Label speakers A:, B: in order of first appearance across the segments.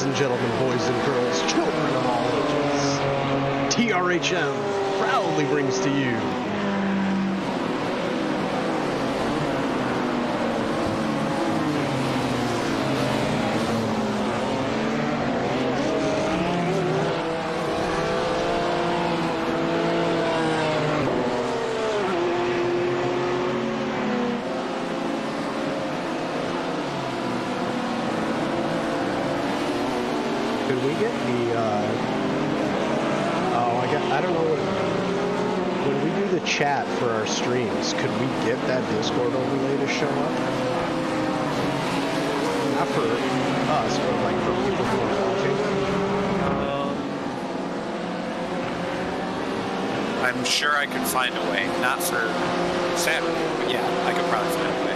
A: and gentlemen, boys and girls, children of all ages, TRHM proudly brings to you Could we get the, I don't know when we do the chat for our streams, could we get that Discord overlay to show up? Not for us, but like for people who are watching.
B: I'm sure I could find a way, not for Saturday, but yeah, I could probably find a way.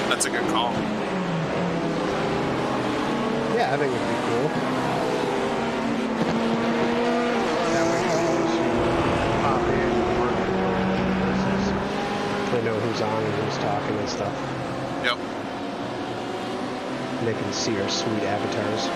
B: That's a good call.
A: Yeah, I think it'd be cool. That way those who pop in they know who's on and who's talking and stuff.
B: Yep.
A: And they can see our sweet avatars.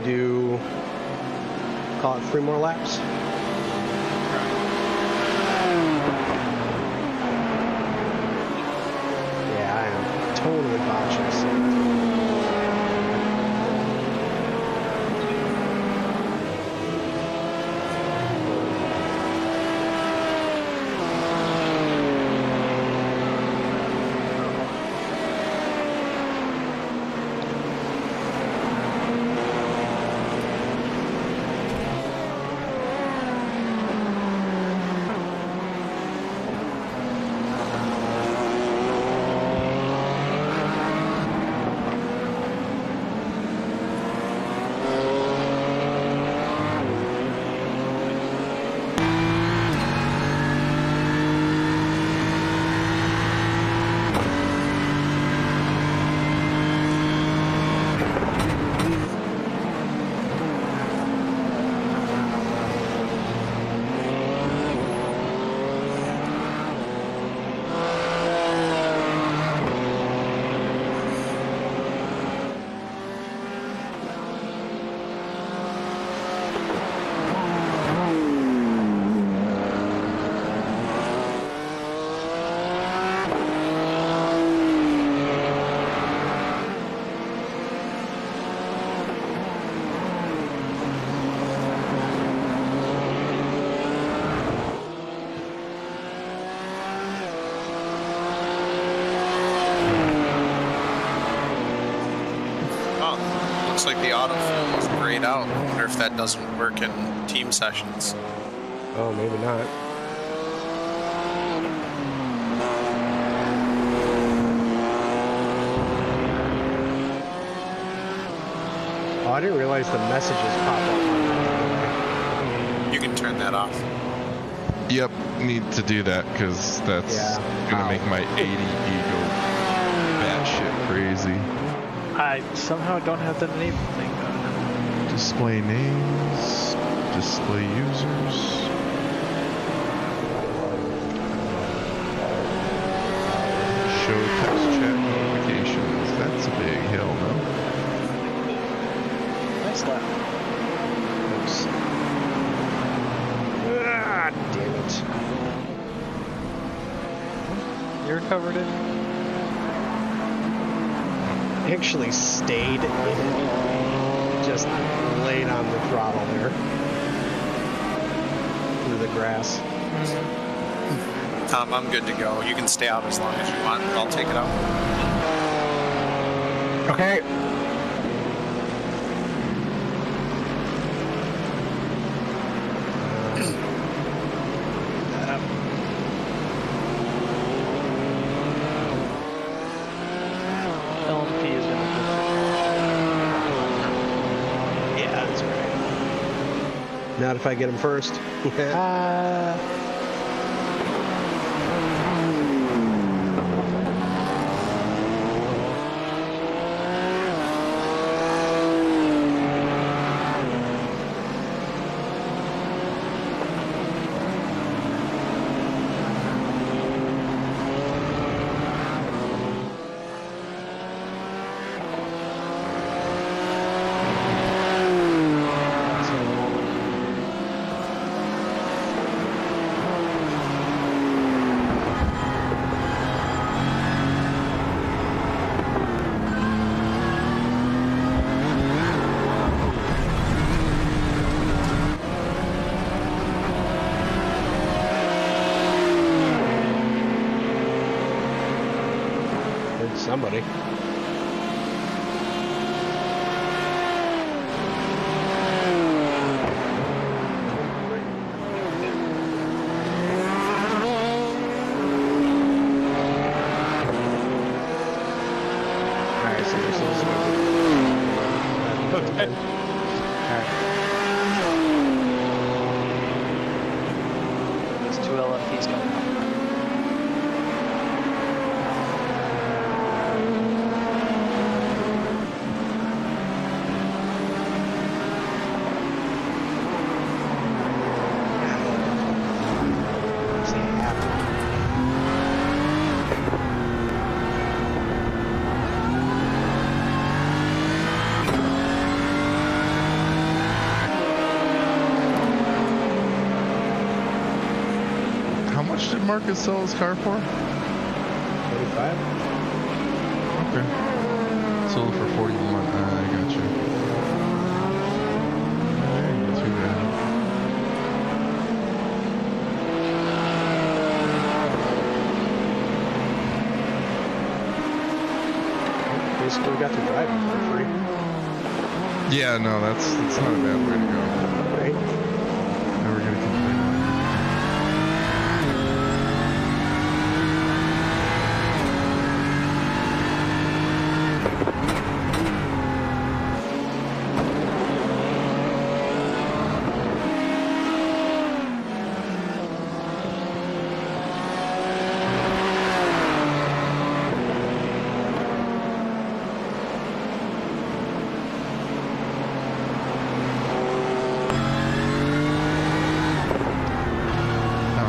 A: Do call it 3 more laps. Yeah, I am totally botching this.
B: autofill is grayed out. I wonder if that doesn't work in team sessions.
A: Oh, maybe not. Oh, I didn't realize the messages pop up.
B: You can turn that off.
C: Yep, need to do that because that's gonna make my ADD go batshit crazy.
D: I somehow don't have the name thing on.
C: Display names, display users. Show text chat notifications. That's a big hell no.
D: Nice lap.
A: Oops. Ah, damn it.
D: You recovered it?
A: Actually stayed in it. Just laid on the throttle there. Through the grass.
B: Tom, I'm good to go. You can stay out as long as you want. I'll take it out.
A: Okay.
D: LMP is gonna
A: Yeah, that's right. Not if I get him first. Somebody. Alright, so this is okay. Alright.
D: There's 2 LMPs coming up.
C: How much did Marcus sell his car for?
A: 45?
C: Okay. Sold for 41. I got you. Ain't too bad.
A: Basically got to drive it for free.
C: Yeah, no, that's not a bad way to go.
A: Right?
C: Never gonna complain.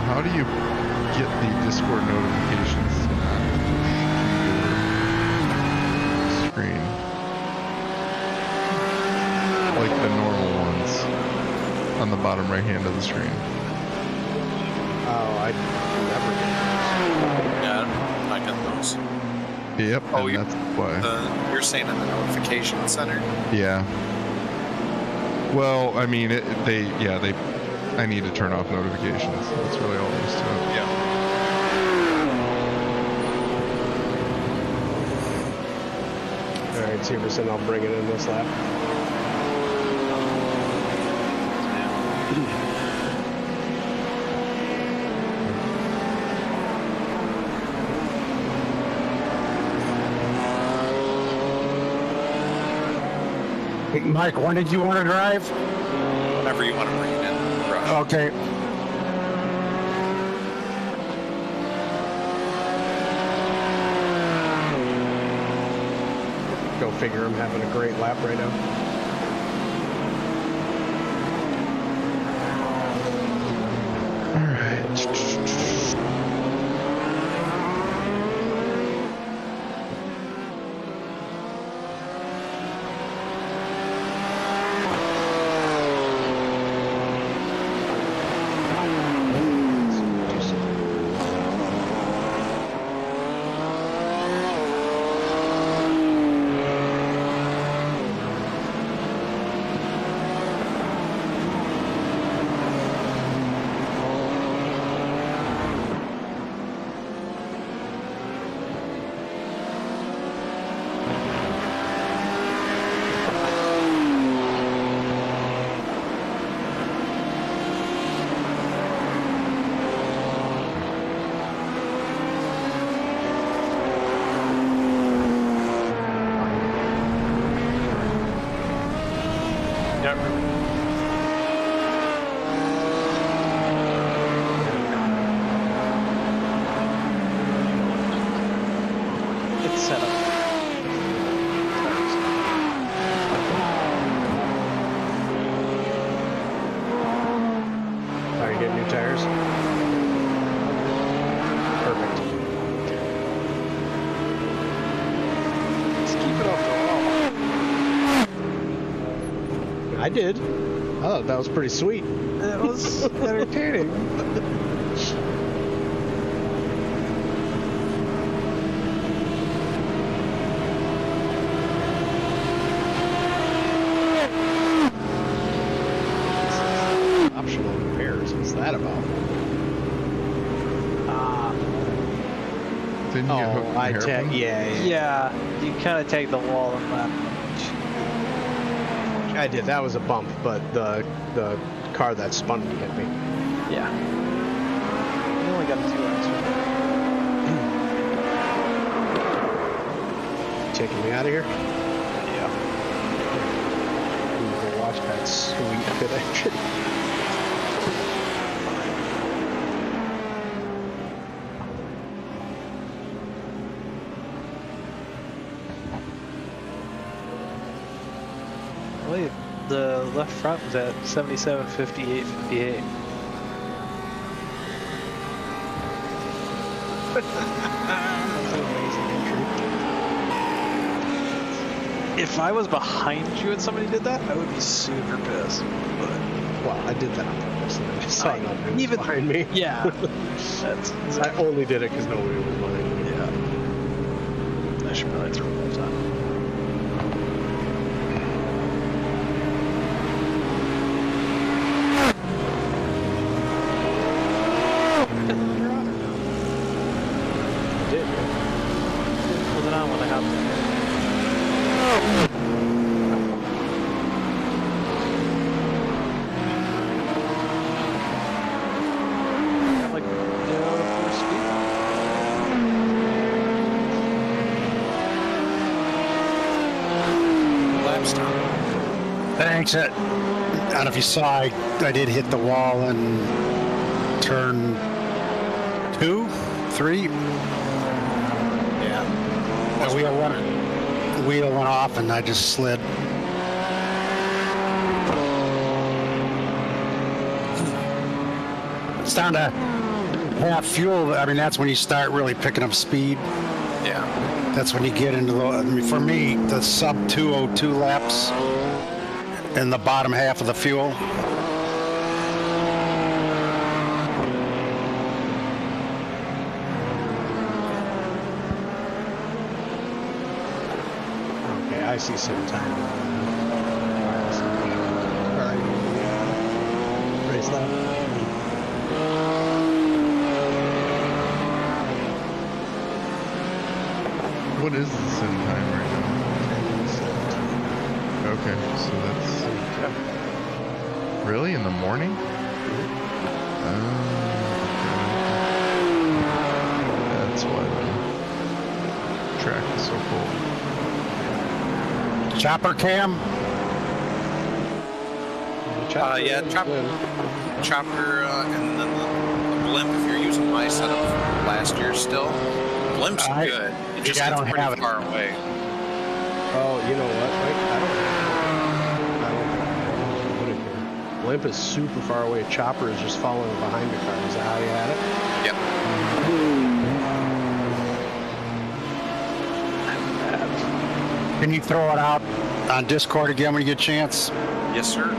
C: How do you get the Discord notifications to not push to your screen? Like the normal ones on the bottom right hand of the screen.
A: Oh, I never
B: Yeah, I got those.
C: Yep,
B: Oh,
C: and that's why.
B: You're saying in the notification center?
C: Yeah. Well, I mean, I need to turn off notifications. That's really all there is to it.
B: Yeah.
A: Alright, Severson, I'll bring it in this lap.
E: Mike, when did you want to drive?
B: Whenever you want to bring it in. Rush.
E: Okay.
A: Go figure, I'm having a great lap right now. All right.
D: It's set up.
A: Are you getting new tires? Perfect.
D: Just keep it off the wall.
A: I did. I thought that was pretty sweet.
D: It was entertaining.
A: Optional repairs. What's that about?
C: Didn't you hook
A: Oh,
C: the
A: I
C: hairpin?
A: tag. Yeah.
D: Yeah, you kind of tag the wall and lap.
A: I did. That was a bump, but the car that spun me hit me.
D: Yeah. You only got 2 extra.
A: Taking me out of here.
D: Yeah.
A: Ooh, go watch that sweet pit entry.
D: Wait, the left front was at 77, 58, 58. That's an amazing entry. If I was behind you and somebody did that, I would be super pissed. But
A: Well, I did that on purpose. And I saw nothing was
D: even
A: behind me.
D: yeah, that's
A: I only did it because nobody was behind me.
D: yeah. I should probably throw those on.
A: Did.
D: Was it on when I hopped in? Got like 4 speed.
B: Lap stop.
E: Thanks. I don't know if you saw, I did hit the wall and turn 2, 3.
B: Yeah.
E: The wheel went off and I just slid. It's down to half fuel. I mean, that's when you start really picking up speed.
B: Yeah.
E: That's when you get into the, I mean, for me, the sub 202 laps in the bottom half of the fuel.
A: Okay, I see some time. Alright. Race lap.
C: What is the sim time right now? Okay, so that's Really? In the morning? That's why the track is so cold.
E: Chopper cam?
B: Yeah, chopper, and then the blimp. If you're using my setup from last year still, blimp's good. It just
E: I
B: gets
E: don't
B: pretty
E: have it.
B: far away.
A: Oh, you know what? Wait, I don't put it here. Blimp is super far away. Chopper is just following behind the car. Is that how you had it?
B: Yep.
E: Can you throw it out on Discord again when you get a chance?
B: Yes, sir.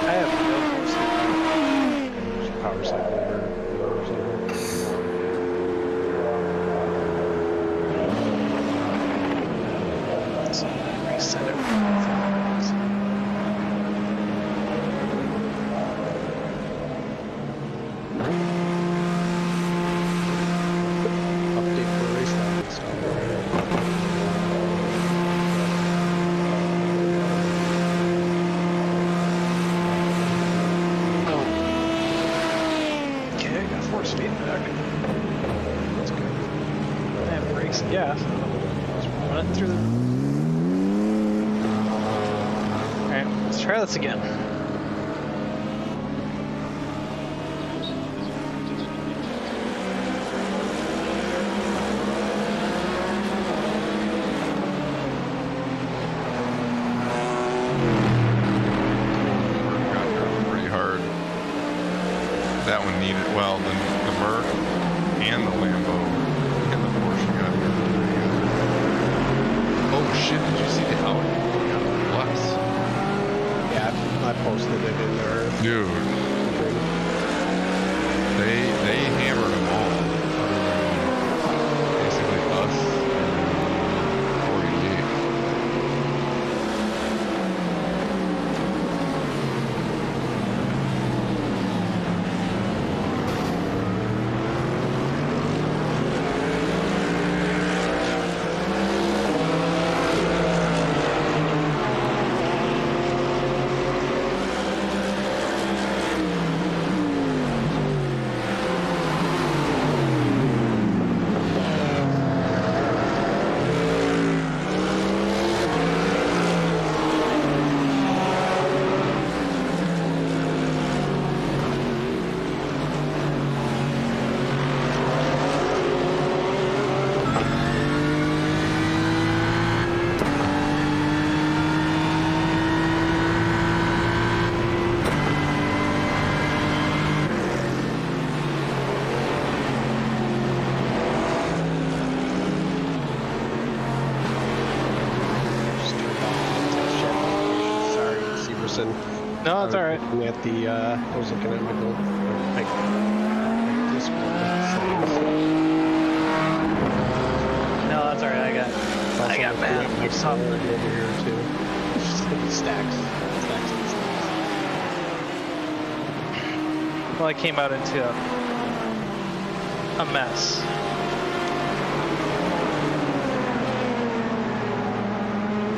D: I have no
A: Power cycle or something.
D: reset it.
A: Update for race lab and stuff.
D: Okay, I got 4 speed back. That's good. I have brakes and gas. Just run it through the. Alright, let's try this again.
C: Got dropped pretty hard. That one needed, well, the Merc and the Lambo and the Porsche got hurt pretty good. Oh shit, did you see the Audi? Bless.
A: Yeah, I posted it in there.
C: Dude, they hammered them all. Basically us and 48.
A: Just turned off the test jet notification. Sorry, Severson.
D: No, it's alright.
A: I was looking at my gold, my Discord settings.
D: No, that's alright. I got mad.
A: My software over here too. Just stacks.
D: Well, I came out into a mess.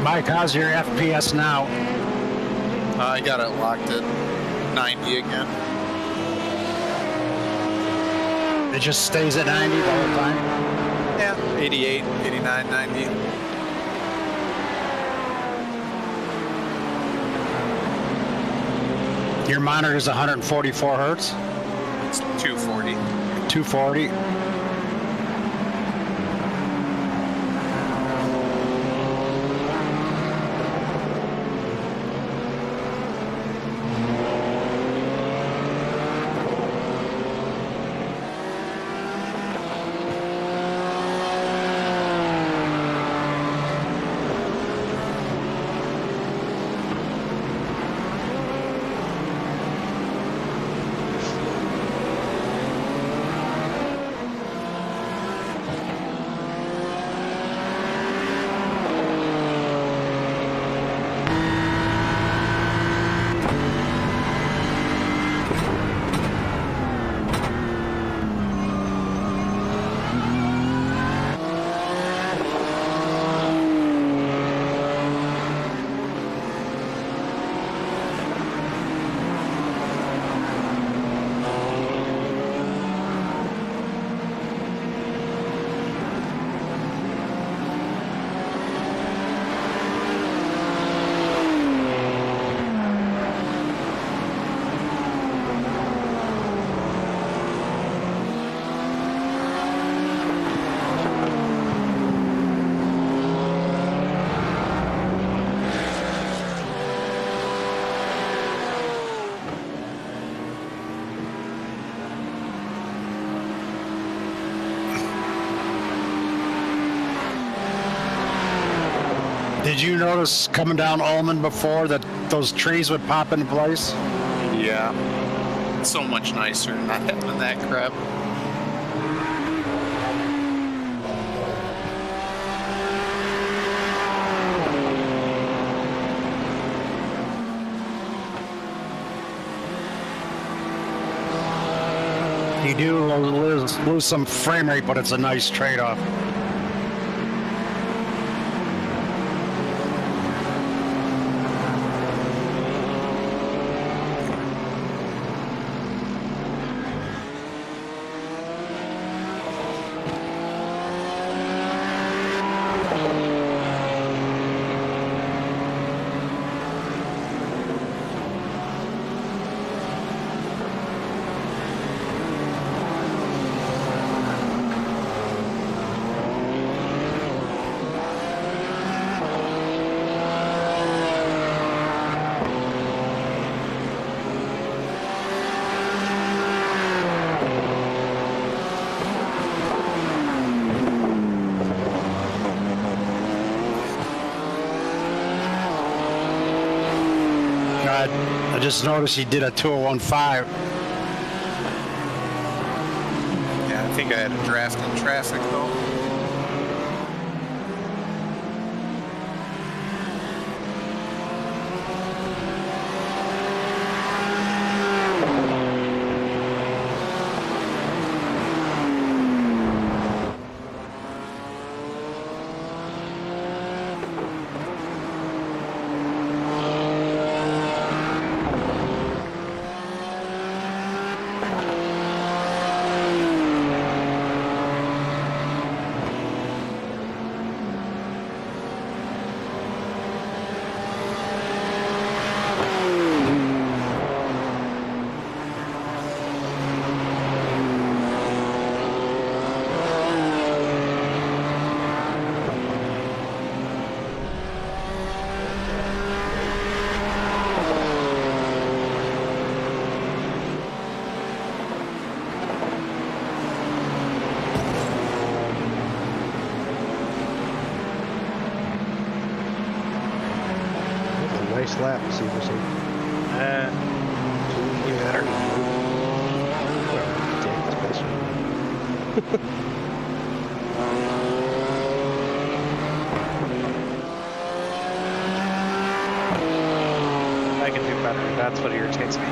E: Mike, how's your FPS now?
F: I got it locked at 90 again.
E: It just stays at 90 the whole time?
F: Yeah, 88, 89, 90.
E: Your monitor is 144 hertz?
F: It's 240.
E: 240? Did you notice coming down Ullman before that those trees would pop into place?
B: Yeah. It's so much nicer not having that crap.
E: You do lose some frame rate, but it's a nice trade-off. I just noticed he did a 2015.
B: Yeah, I think I had a draft in traffic though.
A: Nice lap, Severson.
D: You better. I can do better. That's what irritates me.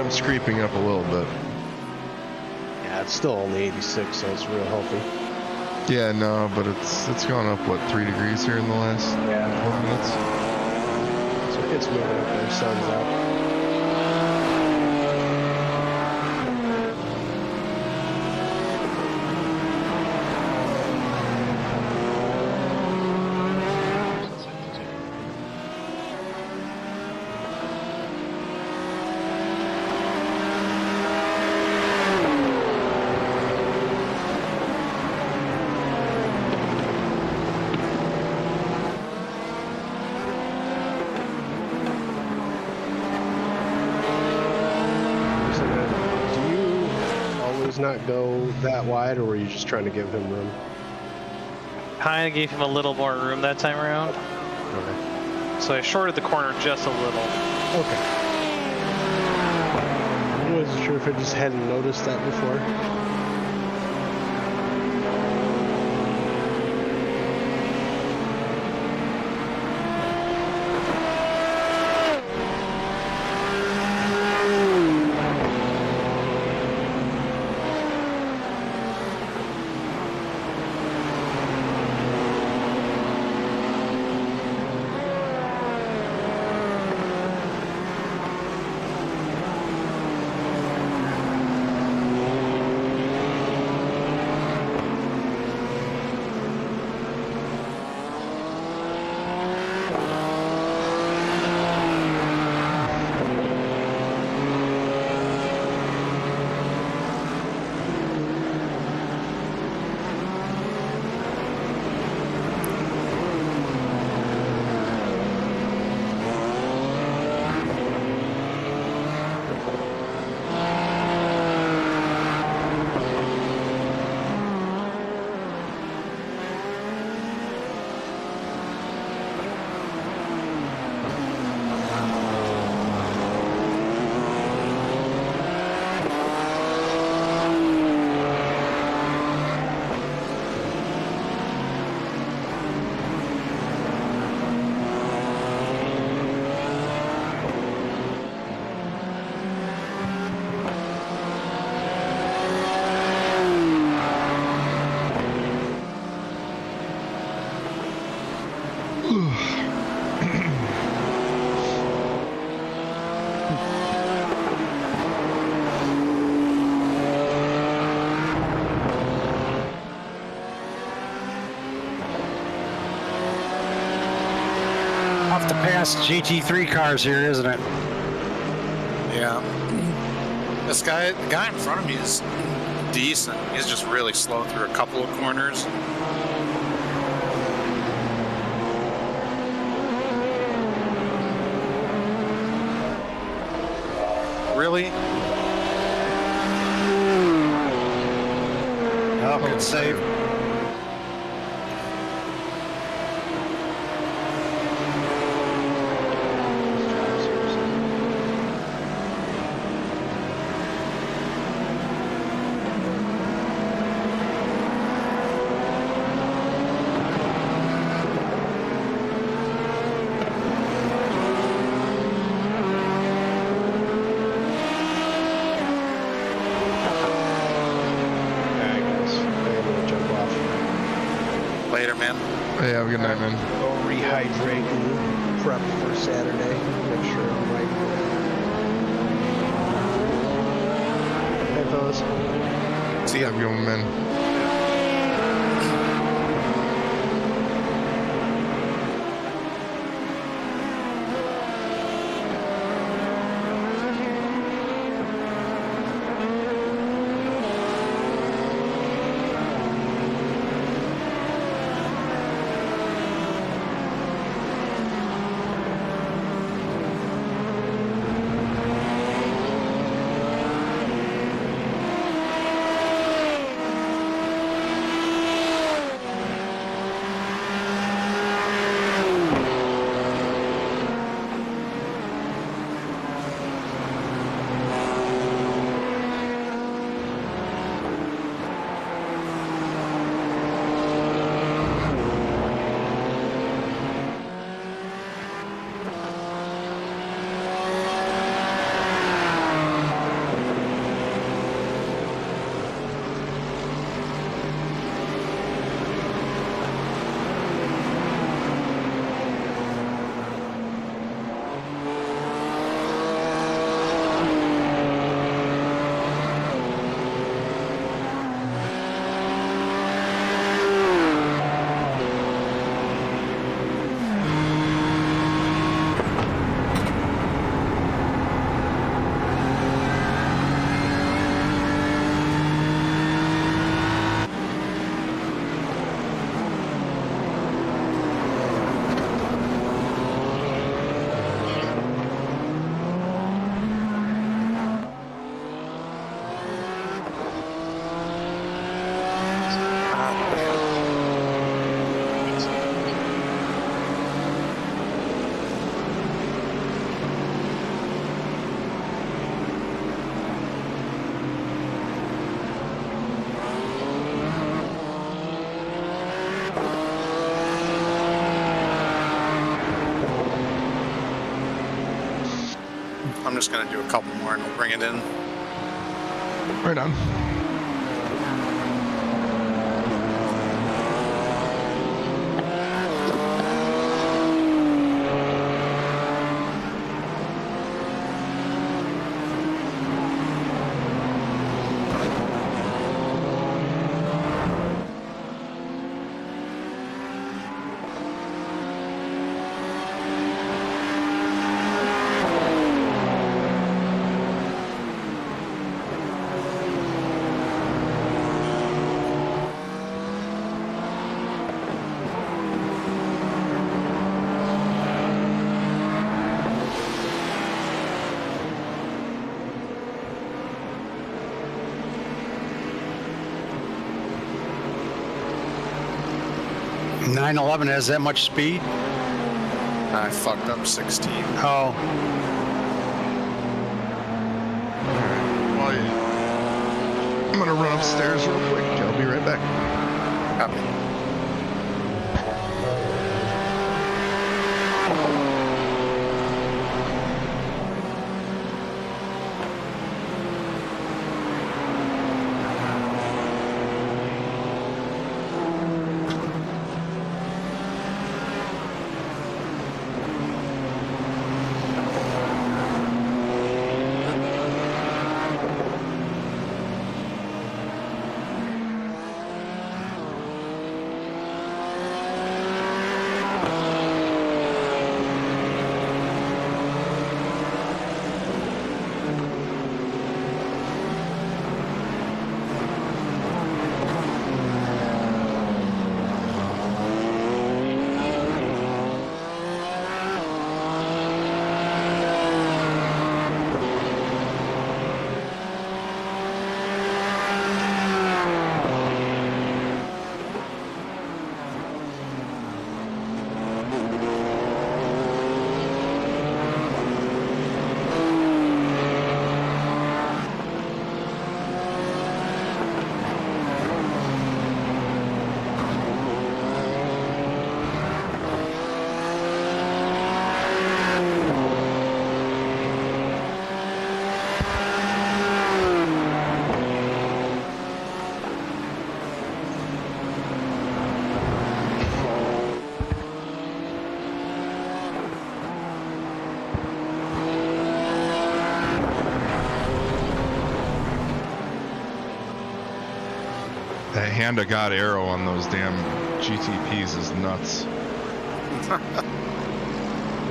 C: RPM's creeping up a little bit.
A: Yeah, it's still only 86, so it's real healthy.
C: Yeah, no, but it's gone up, what, 3 degrees here in the last 4 minutes?
A: So it's moving up there, sun's up. Not go that wide, or were you just trying to give him room?
D: Kind of gave him a little more room that time around.
A: Okay.
D: So I shorted the corner just a little.
A: Okay. I wasn't sure if I just hadn't noticed that before.
E: Off to pass GT3 cars here, isn't it?
B: Yeah. The guy in front of me is decent. He's just really slow through a couple of corners. Really?
E: Oh, good save.
B: Later, man.
C: Hey, have a good night, man.
A: Go rehydrate and prep for Saturday. Make sure I'm right. Hey, fellas.
C: See ya. Have a good one, man.
B: I'm just gonna do a couple more and we'll bring it in.
C: Right on.
E: .911 has that much speed?
B: I fucked up 16.
E: Oh,
C: Well, I'm gonna run upstairs real quick. I'll be right back.
B: Copy.
C: That hand of God arrow on those damn GTPs is nuts.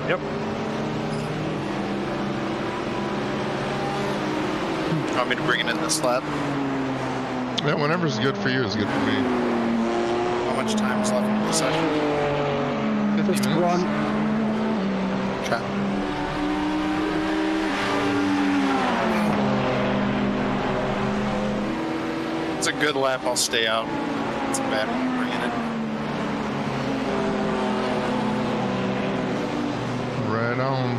A: Yep.
B: You want me to bring it in this lap?
C: Yeah, whenever's good for you is good for me.
B: How much time is left in the session?
C: 50
E: just
C: minutes.
E: one.
B: Chat. It's a good lap. I'll stay out. It's a bad one. Bring it in.
C: Right on.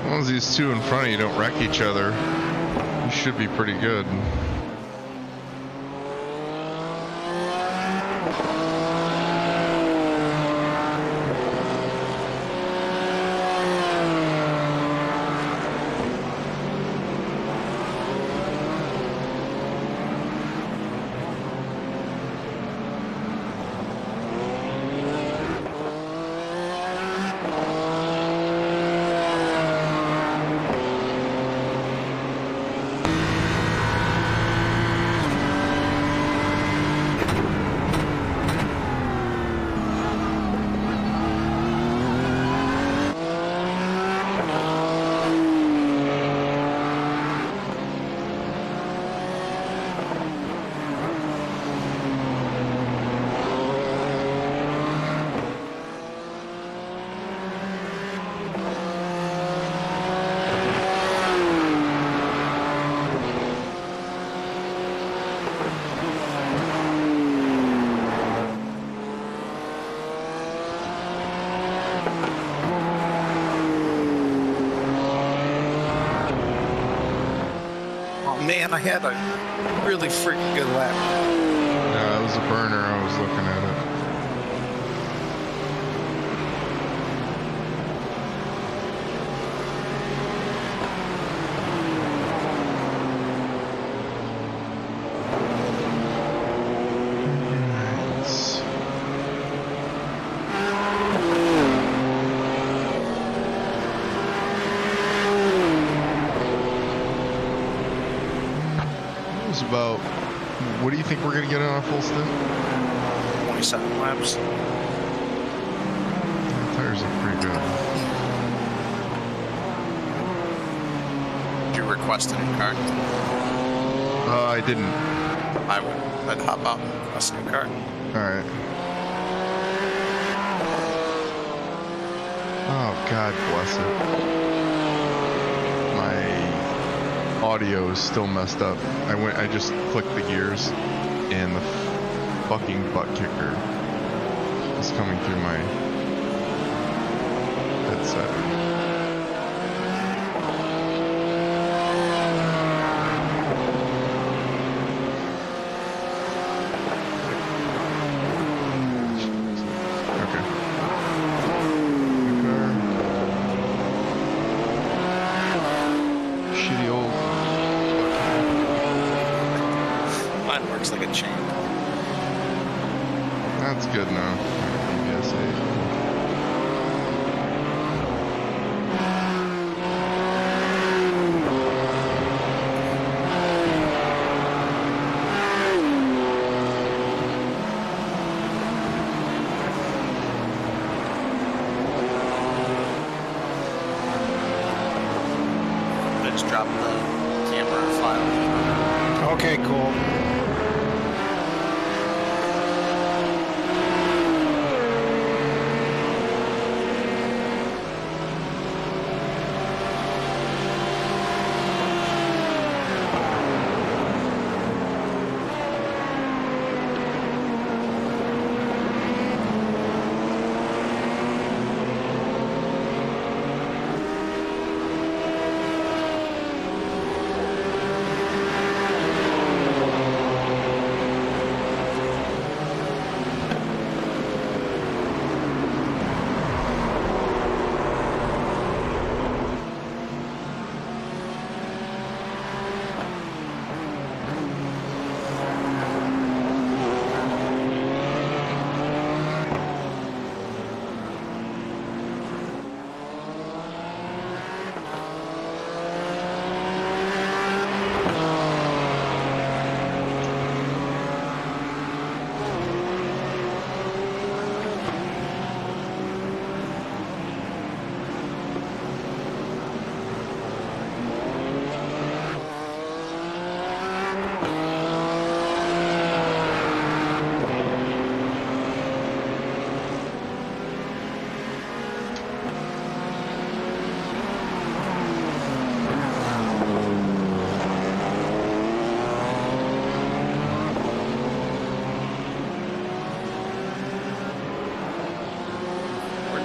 C: As long as these two in front of you don't wreck each other, you should be pretty good.
B: Man, I had a really freaking good lap.
C: Yeah, it was a burner. I was looking at goes about, what do you think we're going to get on a full stint?
B: 27 laps.
C: The tires look pretty good.
B: Did you request a new car?
C: I didn't.
B: I would. I'd hop out and request a new car.
C: Alright. Oh, God bless it. My audio is still messed up. I just clicked the gears, and the fucking butt kicker is coming through my headset. Okay. New car. Shitty old.
B: Mine works like a champ.
C: That's good now. ABS 8.
B: I just dropped the camera file.
E: Okay, cool.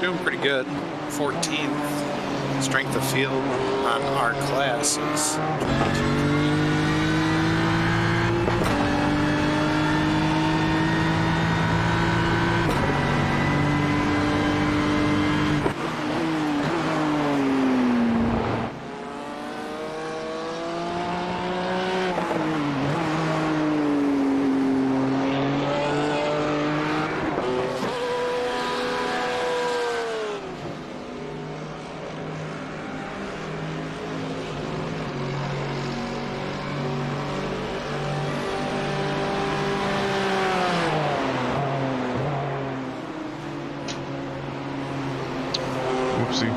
B: Doing pretty good. 14th. Strength of field on our class is 22.
C: Whoopsie.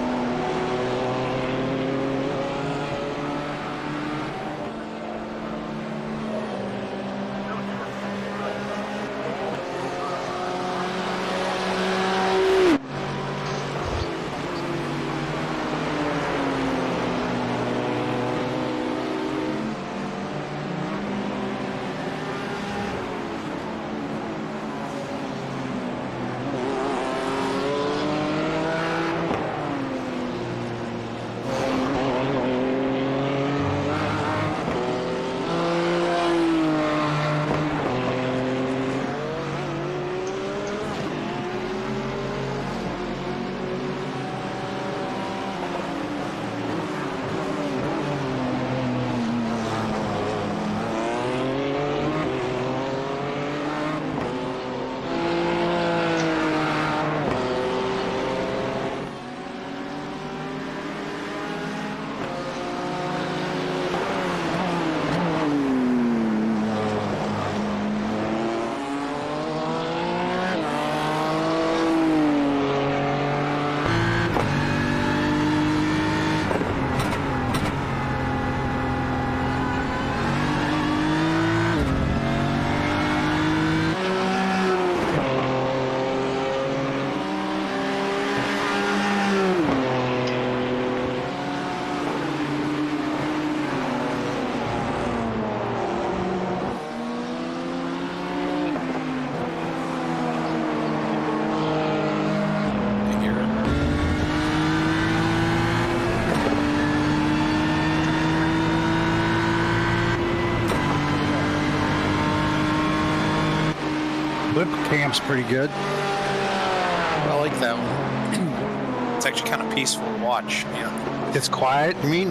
E: Whip camp's pretty good.
B: I like that one. It's actually kind of peaceful to watch. Yeah.
E: It's quiet, you mean?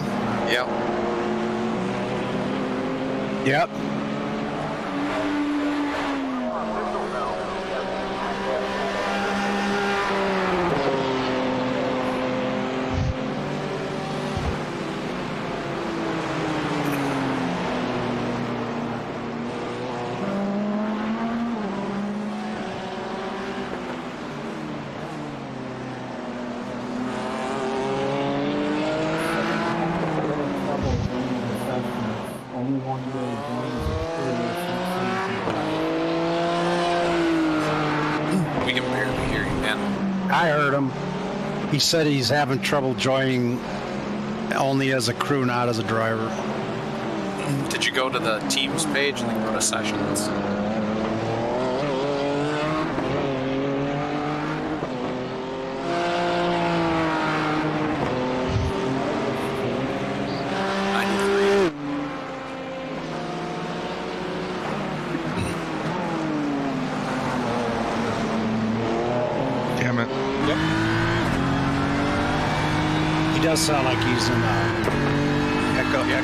B: Yeah.
E: Yep.
G: Only one way to join is
B: We can barely hear you, man.
E: I heard him. He said he's having trouble joining only as a crew, not as a driver.
B: Did you go to the Teams page and then go to sessions?
C: Damn it.
E: He does sound like he's in echo.
B: Do you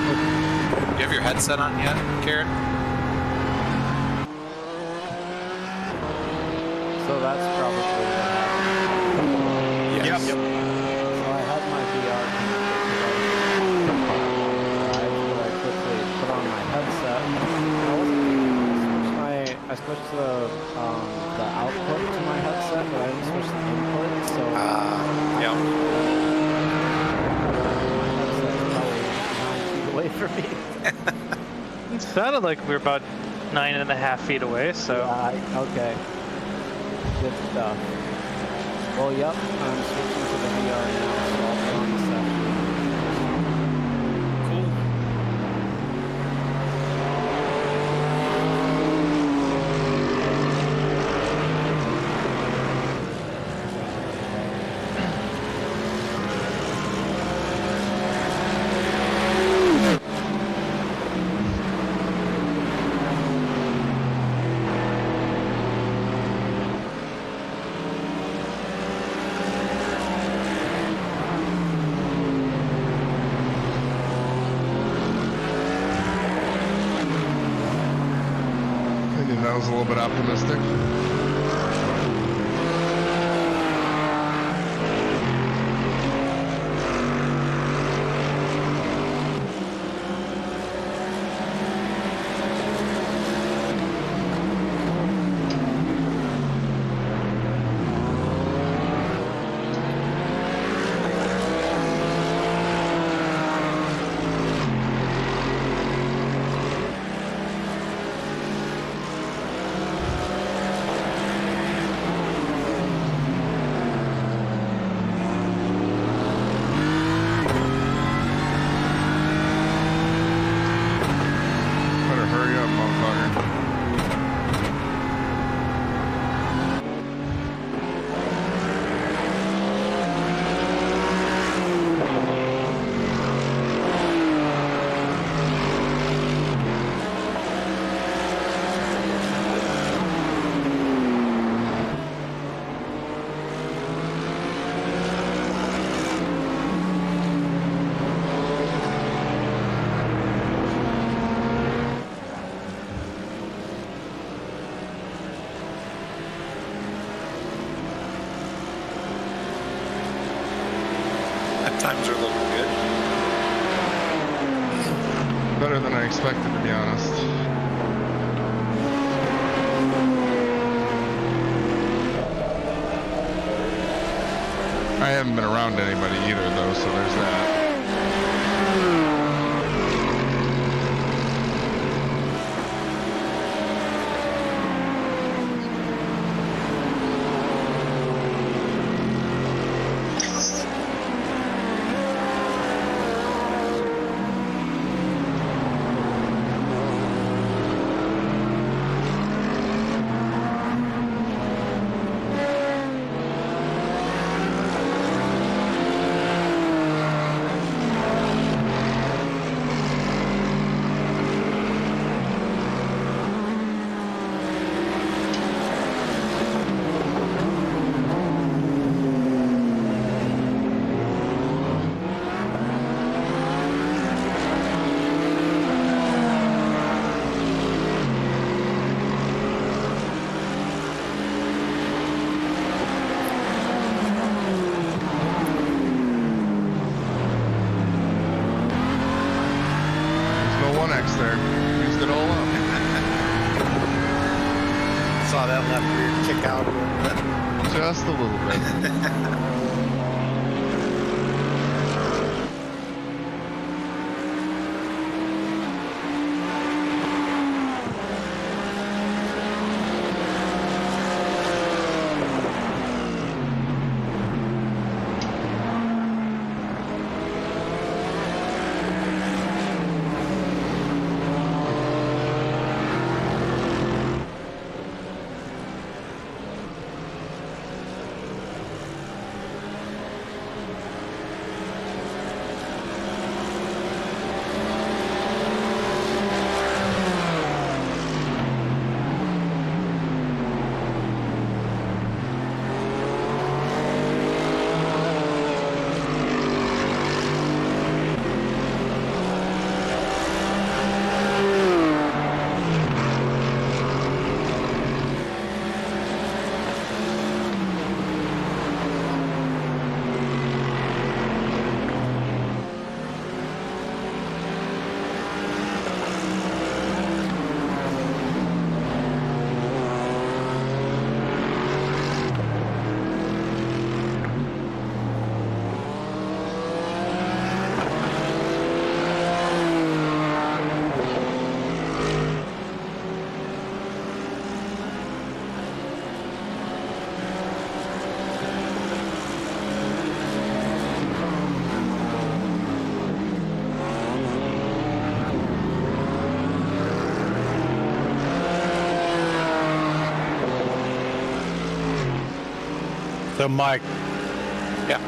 B: have your headset on yet, Karen?
G: So that's probably what happened.
B: Yes.
G: So I had my VR connected, but I quickly put on my headset. I switched the output to my headset, but I didn't switch the input. So
B: Yeah.
G: my headset's probably 9 feet away from me.
D: It sounded like we were about 9.5 feet away, so.
G: Okay. Good stuff. Well, yep, I'm switching to the VR now, so I'll be on the session.
C: Thinking that was a little bit optimistic. Better hurry up, motherfucker.
B: At times are looking good.
C: Better than I expected, to be honest. I haven't been around anybody either, though, so there's that. 1X there. Used it all up.
F: Saw that left rear kick out a little bit.
C: Just a little bit.
E: So, Mike,
F: Yeah.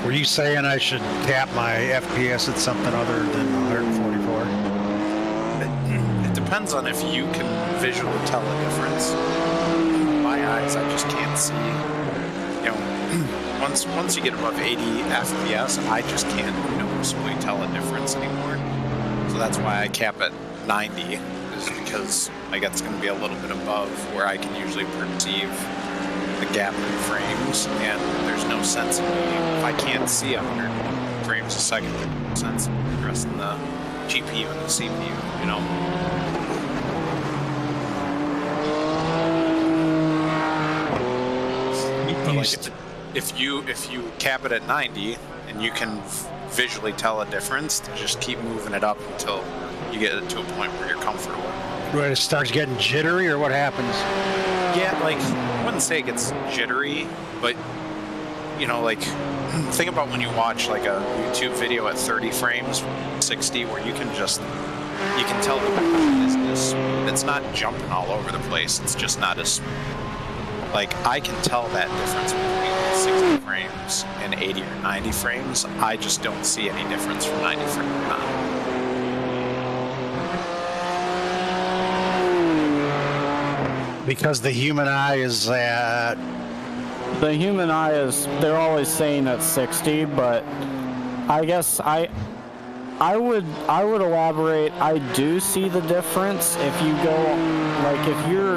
E: were you saying I should cap my FPS at something other than 144?
F: It depends on if you can visually tell a difference. In my eyes, I just can't see. You know, once you get above 80 FPS, I just can't noticeably tell a difference anymore. So that's why I cap at 90, is because like that's going to be a little bit above where I can usually perceive the gap in frames, and there's no sense in me if I can't see 100 frames a second. There's no sense in addressing the GPU and the CPU, you know. But like if you cap it at 90 and you can visually tell a difference, just keep moving it up until you get it to a point where you're comfortable.
E: Right, it starts getting jittery, or what happens?
F: Yeah, like, I wouldn't say it gets jittery, but, you know, like, think about when you watch, like, a YouTube video at 30 frames, 60, where you can tell the movement is smooth. It's not jumping all over the place. It's just not as smooth. Like, I can tell that difference between 60 frames and 80 or 90 frames. I just don't see any difference from 90 frames on.
E: Because the human eye is at...
G: The human eye is, they're always saying at 60, but I guess I would elaborate. I do see the difference. If you go, like,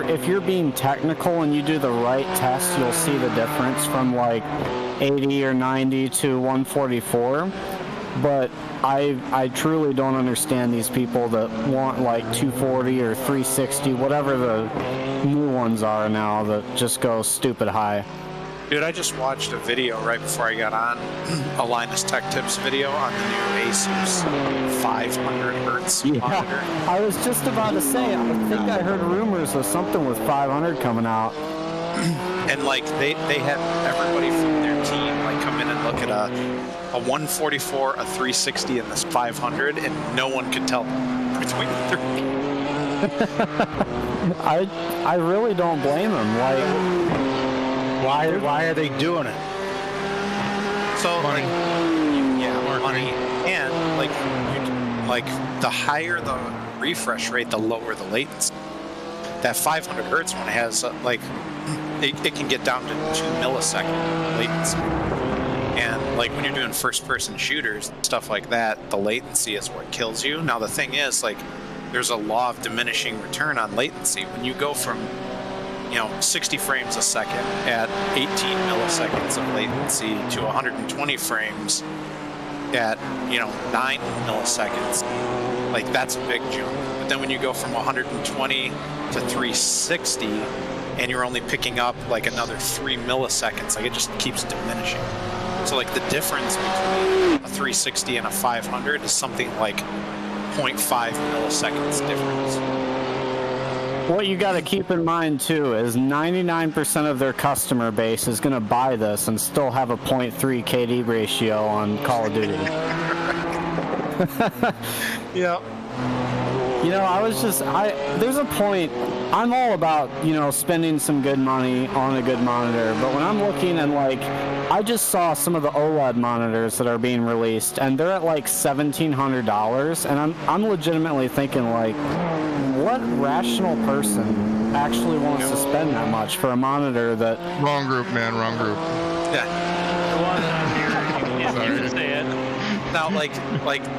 G: if you're being technical and you do the right test, you'll see the difference from like 80 or 90 to 144. But I truly don't understand these people that want like 240 or 360, whatever the new ones are now that just go stupid high.
F: Dude, I just watched a video right before I got on, a Linus Tech Tips video on the new Asus 500 hertz monitor.
G: I was just about to say, I think I heard rumors of something with 500 coming out.
F: And like they had everybody from their team like come in and look at a 144, a 360, and this 500, and no one could tell between the three.
G: I really don't blame them. Like,
E: Why are they doing it?
F: So money. Yeah, money. And like the higher the refresh rate, the lower the latency. That 500 hertz one has like it can get down to 2 millisecond latency. And like when you're doing first-person shooters, stuff like that, the latency is what kills you. Now the thing is, like, there's a law of diminishing return on latency. When you go from 60 frames a second at 18 milliseconds of latency to 120 frames at 9 milliseconds, like that's a big jump. But then when you go from 120 to 360, and you're only picking up like another 3 milliseconds, like it just keeps diminishing. So like the difference between a 360 and a 500 is something like 0.5 milliseconds difference.
G: What you got to keep in mind too is 99% of their customer base is going to buy this and still have a 0.3 KD ratio on Call of Duty.
F: Yeah.
G: You know, there's a point, I'm all about, you know, spending some good money on a good monitor, but when I'm looking and like, I just saw some of the OLED monitors that are being released and they're at like $1,700, and I'm legitimately thinking like, what rational person actually wants to spend that much for a monitor that...
C: Wrong group, man, wrong group.
F: Yeah.
D: The one on here, you can say it.
F: Now, like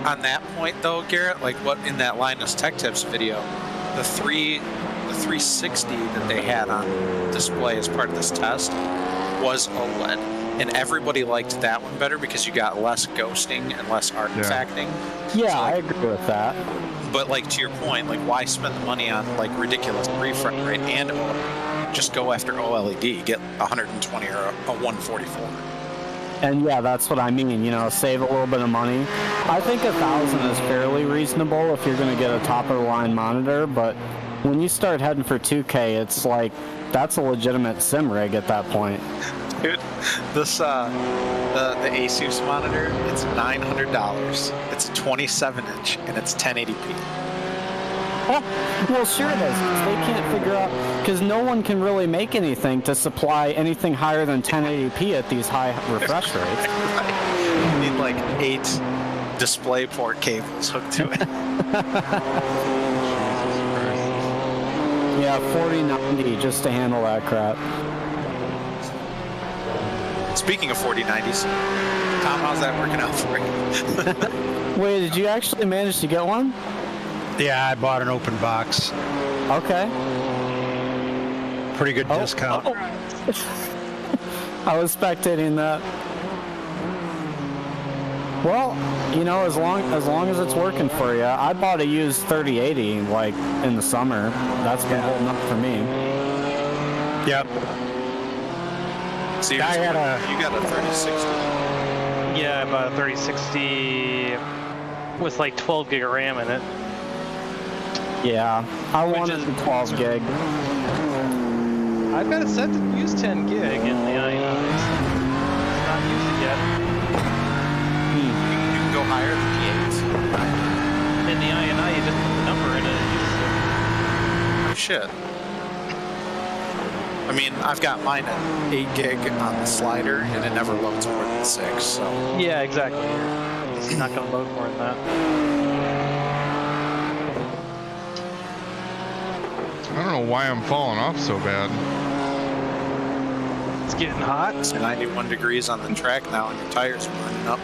F: on that point though, Garrett, like what in that Linus Tech Tips video, the 360 that they had on display as part of this test was OLED, and everybody liked that one better because you got less ghosting and less artifacting.
G: Yeah,
F: So,
G: I agree with that.
F: But like to your point, like why spend the money on like ridiculous refresh rate and OLED? Just go after OLED, get 120 or a 144.
G: And yeah, that's what I mean, you know, save a little bit of money. I think 1,000 is fairly reasonable if you're going to get a top-of-the-line monitor, but when you start heading for 2K, it's like, that's a legitimate sim rig at that point.
F: Dude, this the Asus monitor, it's $900. It's a 27-inch and it's 1080p.
G: Well, sure it is. 'Cause they can't figure out, because no one can really make anything to supply anything higher than 1080p at these high refresh rates.
F: You need like 8 DisplayPort cables hooked to it.
G: Yeah, 4090 just to handle that crap.
F: Speaking of 4090s, Tom, how's that working out for you?
G: Wait, did you actually manage to get one?
E: Yeah, I bought an open box.
G: Okay.
E: Pretty good discount.
G: I was spectating that. Well, you know, as long as it's working for you, I bought a used 3080 like in the summer. That's been holding up for me.
E: Yep.
F: So you
E: I had
F: you got a 3060.
D: Yeah, I bought a 3060 with like 12 gig of RAM in it.
G: Yeah, I
D: Which
G: wanted
D: is-
G: the 12 gig.
D: I've got it set to use 10 gig in the i9s. It's not used it yet.
F: You can go higher than the 8.
D: In the i9, you just put the number in it and uses it.
F: Oh shit. I mean, I've got mine at 8 gig on the slider, and it never loads more than 6, so...
D: Yeah, exactly. It's not going to load more than that.
C: I don't know why I'm falling off so bad.
D: It's getting hot.
F: It's 91 degrees on the track now, and your tires are burning up.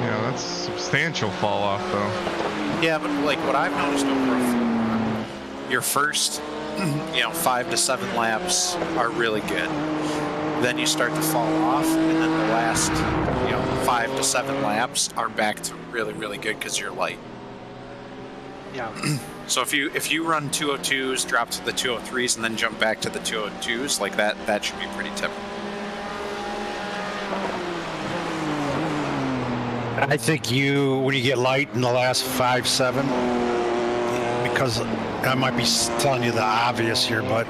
C: Yeah, that's substantial fall off though.
F: Yeah, but like what I've noticed over your first, 5 to 7 laps are really good. Then you start to fall off, and then the last, 5 to 7 laps are back to really, really good because you're light.
D: Yeah.
F: So if you run 202s, drop to the 203s, and then jump back to the 202s, like that should be pretty typical.
E: I think when you get light in the last 5-7, because I might be telling you the obvious here, but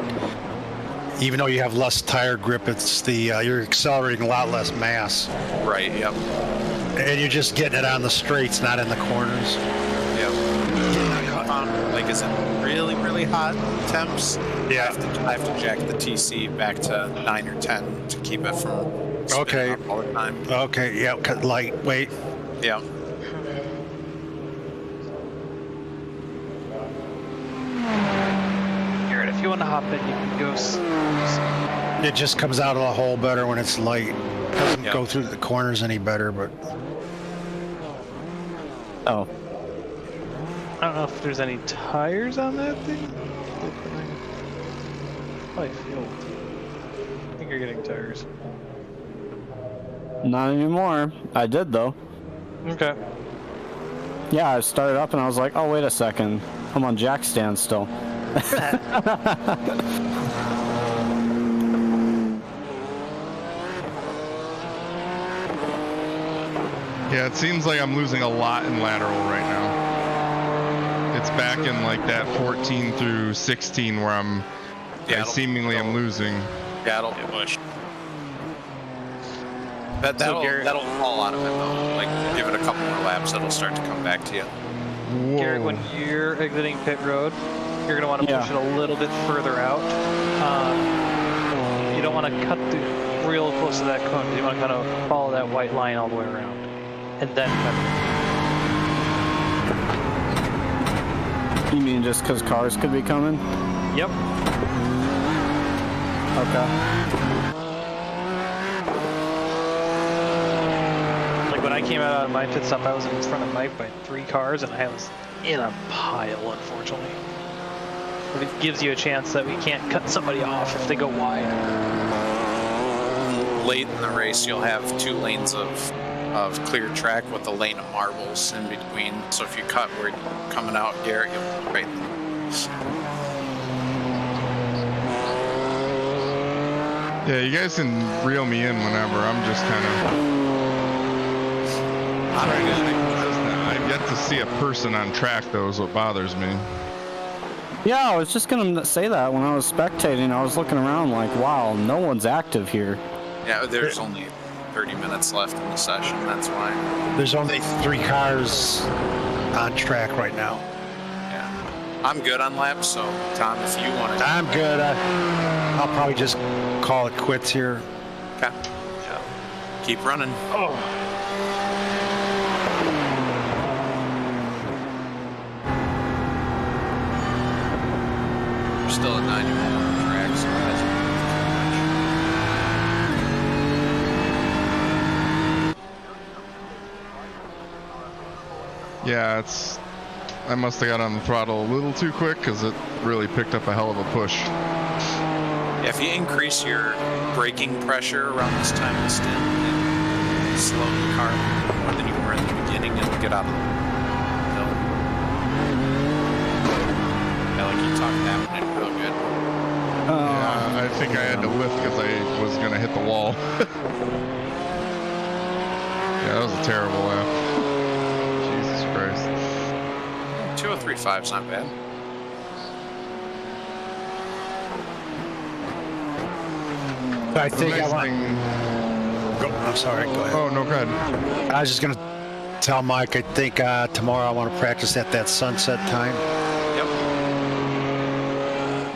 E: even though you have less tire grip, it's you're accelerating a lot less mass.
F: Right. Yep.
E: And you're just getting it on the straights, not in the corners.
F: Yep. Like, is it really, really hot temps?
E: Yeah.
F: I have to jack the TC back to 9 or 10 to keep it from spinning up all the time.
E: Okay, yeah, cut light. Wait.
F: Yeah.
D: Garrett, if you want to hop in, you can go.
E: It just comes out of the hole better when it's light. It doesn't
F: Yep.
E: go through the corners any better, but
G: Oh,
D: I don't know if there's any tires on that thing. Probably fuel. I think you're getting tires.
G: Not anymore. I did though.
D: Okay.
G: Yeah, I started up and I was like, oh wait a second, I'm on jack stand still.
C: Yeah, it seems like I'm losing a lot in lateral right now. It's back in like that 14 through 16 where I'm I'm losing.
B: Yeah, it'll push. That'll fall out of it though. Like give it a couple more laps, it'll start to come back to you.
C: Whoa.
D: Garrett, when you're exiting pit road, you're going to want to push it a little bit further out. You don't want to cut through real close to that cone. You want to kind of follow that white line all the way around, and then cut.
G: You mean just because cars could be coming?
D: Yep.
G: Okay.
D: Like when I came out of my pit stop, I was in front of Mike by 3 cars, and I was in a pile, unfortunately. But it gives you a chance that we can't cut somebody off if they go wide.
B: Late in the race, you'll have 2 lanes of clear track with a lane of marbles in between. So if you cut where you're coming out, Garrett, you'll be right.
C: Yeah, you guys can reel me in whenever. I'm just kind of. I've yet to see a person on track, though, is what bothers me.
G: Yeah, I was just gonna say that when I was spectating. I was looking around like, wow, no one's active here.
B: Yeah, there's only 30 minutes left in the session. That's why.
E: There's only 3 cars on track right now.
B: Yeah, I'm good on laps. So Tom, if you want to,
E: I'm good. I'll probably just call it quits here.
B: okay. Keep running. We're still at 91 on the track, so that's
C: Yeah, I must have got on the throttle a little too quick because it really picked up a hell of a push.
B: Yeah, if you increase your braking pressure around this time of the stint and slow the car more than you were in the beginning, it'll get out of the hill. Yeah, like you talked that one in real good.
C: Yeah, I think I had to lift because I was going to hit the wall. Yeah, that was a terrible lap. Jesus Christ.
B: 2035's not bad.
E: I think
C: Nice
E: I want.
C: thing-
E: I'm sorry. Go ahead.
C: Oh, no, go ahead.
E: I was just gonna tell Mike. I think tomorrow I want to practice at that sunset time.
B: Yep.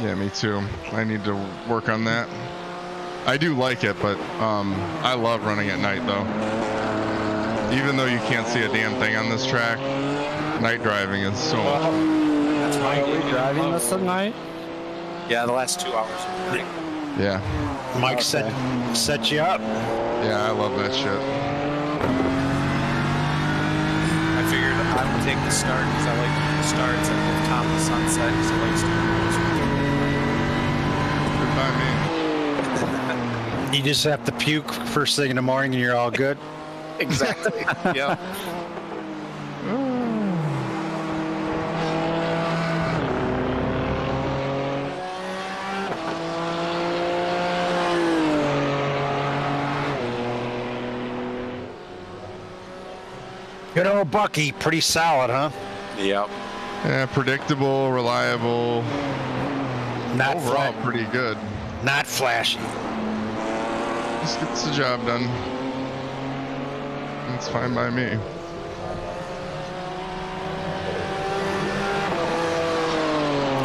C: Yeah, me too. I need to work on that. I do like it, but I love running at night, though. Even though you can't see a damn thing on this track, night driving is so much fun.
B: That's why
G: Are we driving this at night?
B: Yeah, the last 2 hours are great.
C: Yeah.
E: Mike set you up.
C: Yeah, I love that shit.
B: I figured I would take the start because I like the starts and give Tom the sunset because he likes to
C: Good by me.
E: You just have to puke first thing in the morning, and you're all good.
B: Exactly. Yep.
E: Good old Bucky, pretty solid, huh?
B: Yep.
C: Yeah, predictable, reliable.
E: Not
C: Overall,
E: fla-
C: pretty good.
E: not flashy.
C: Just gets the job done. It's fine by me.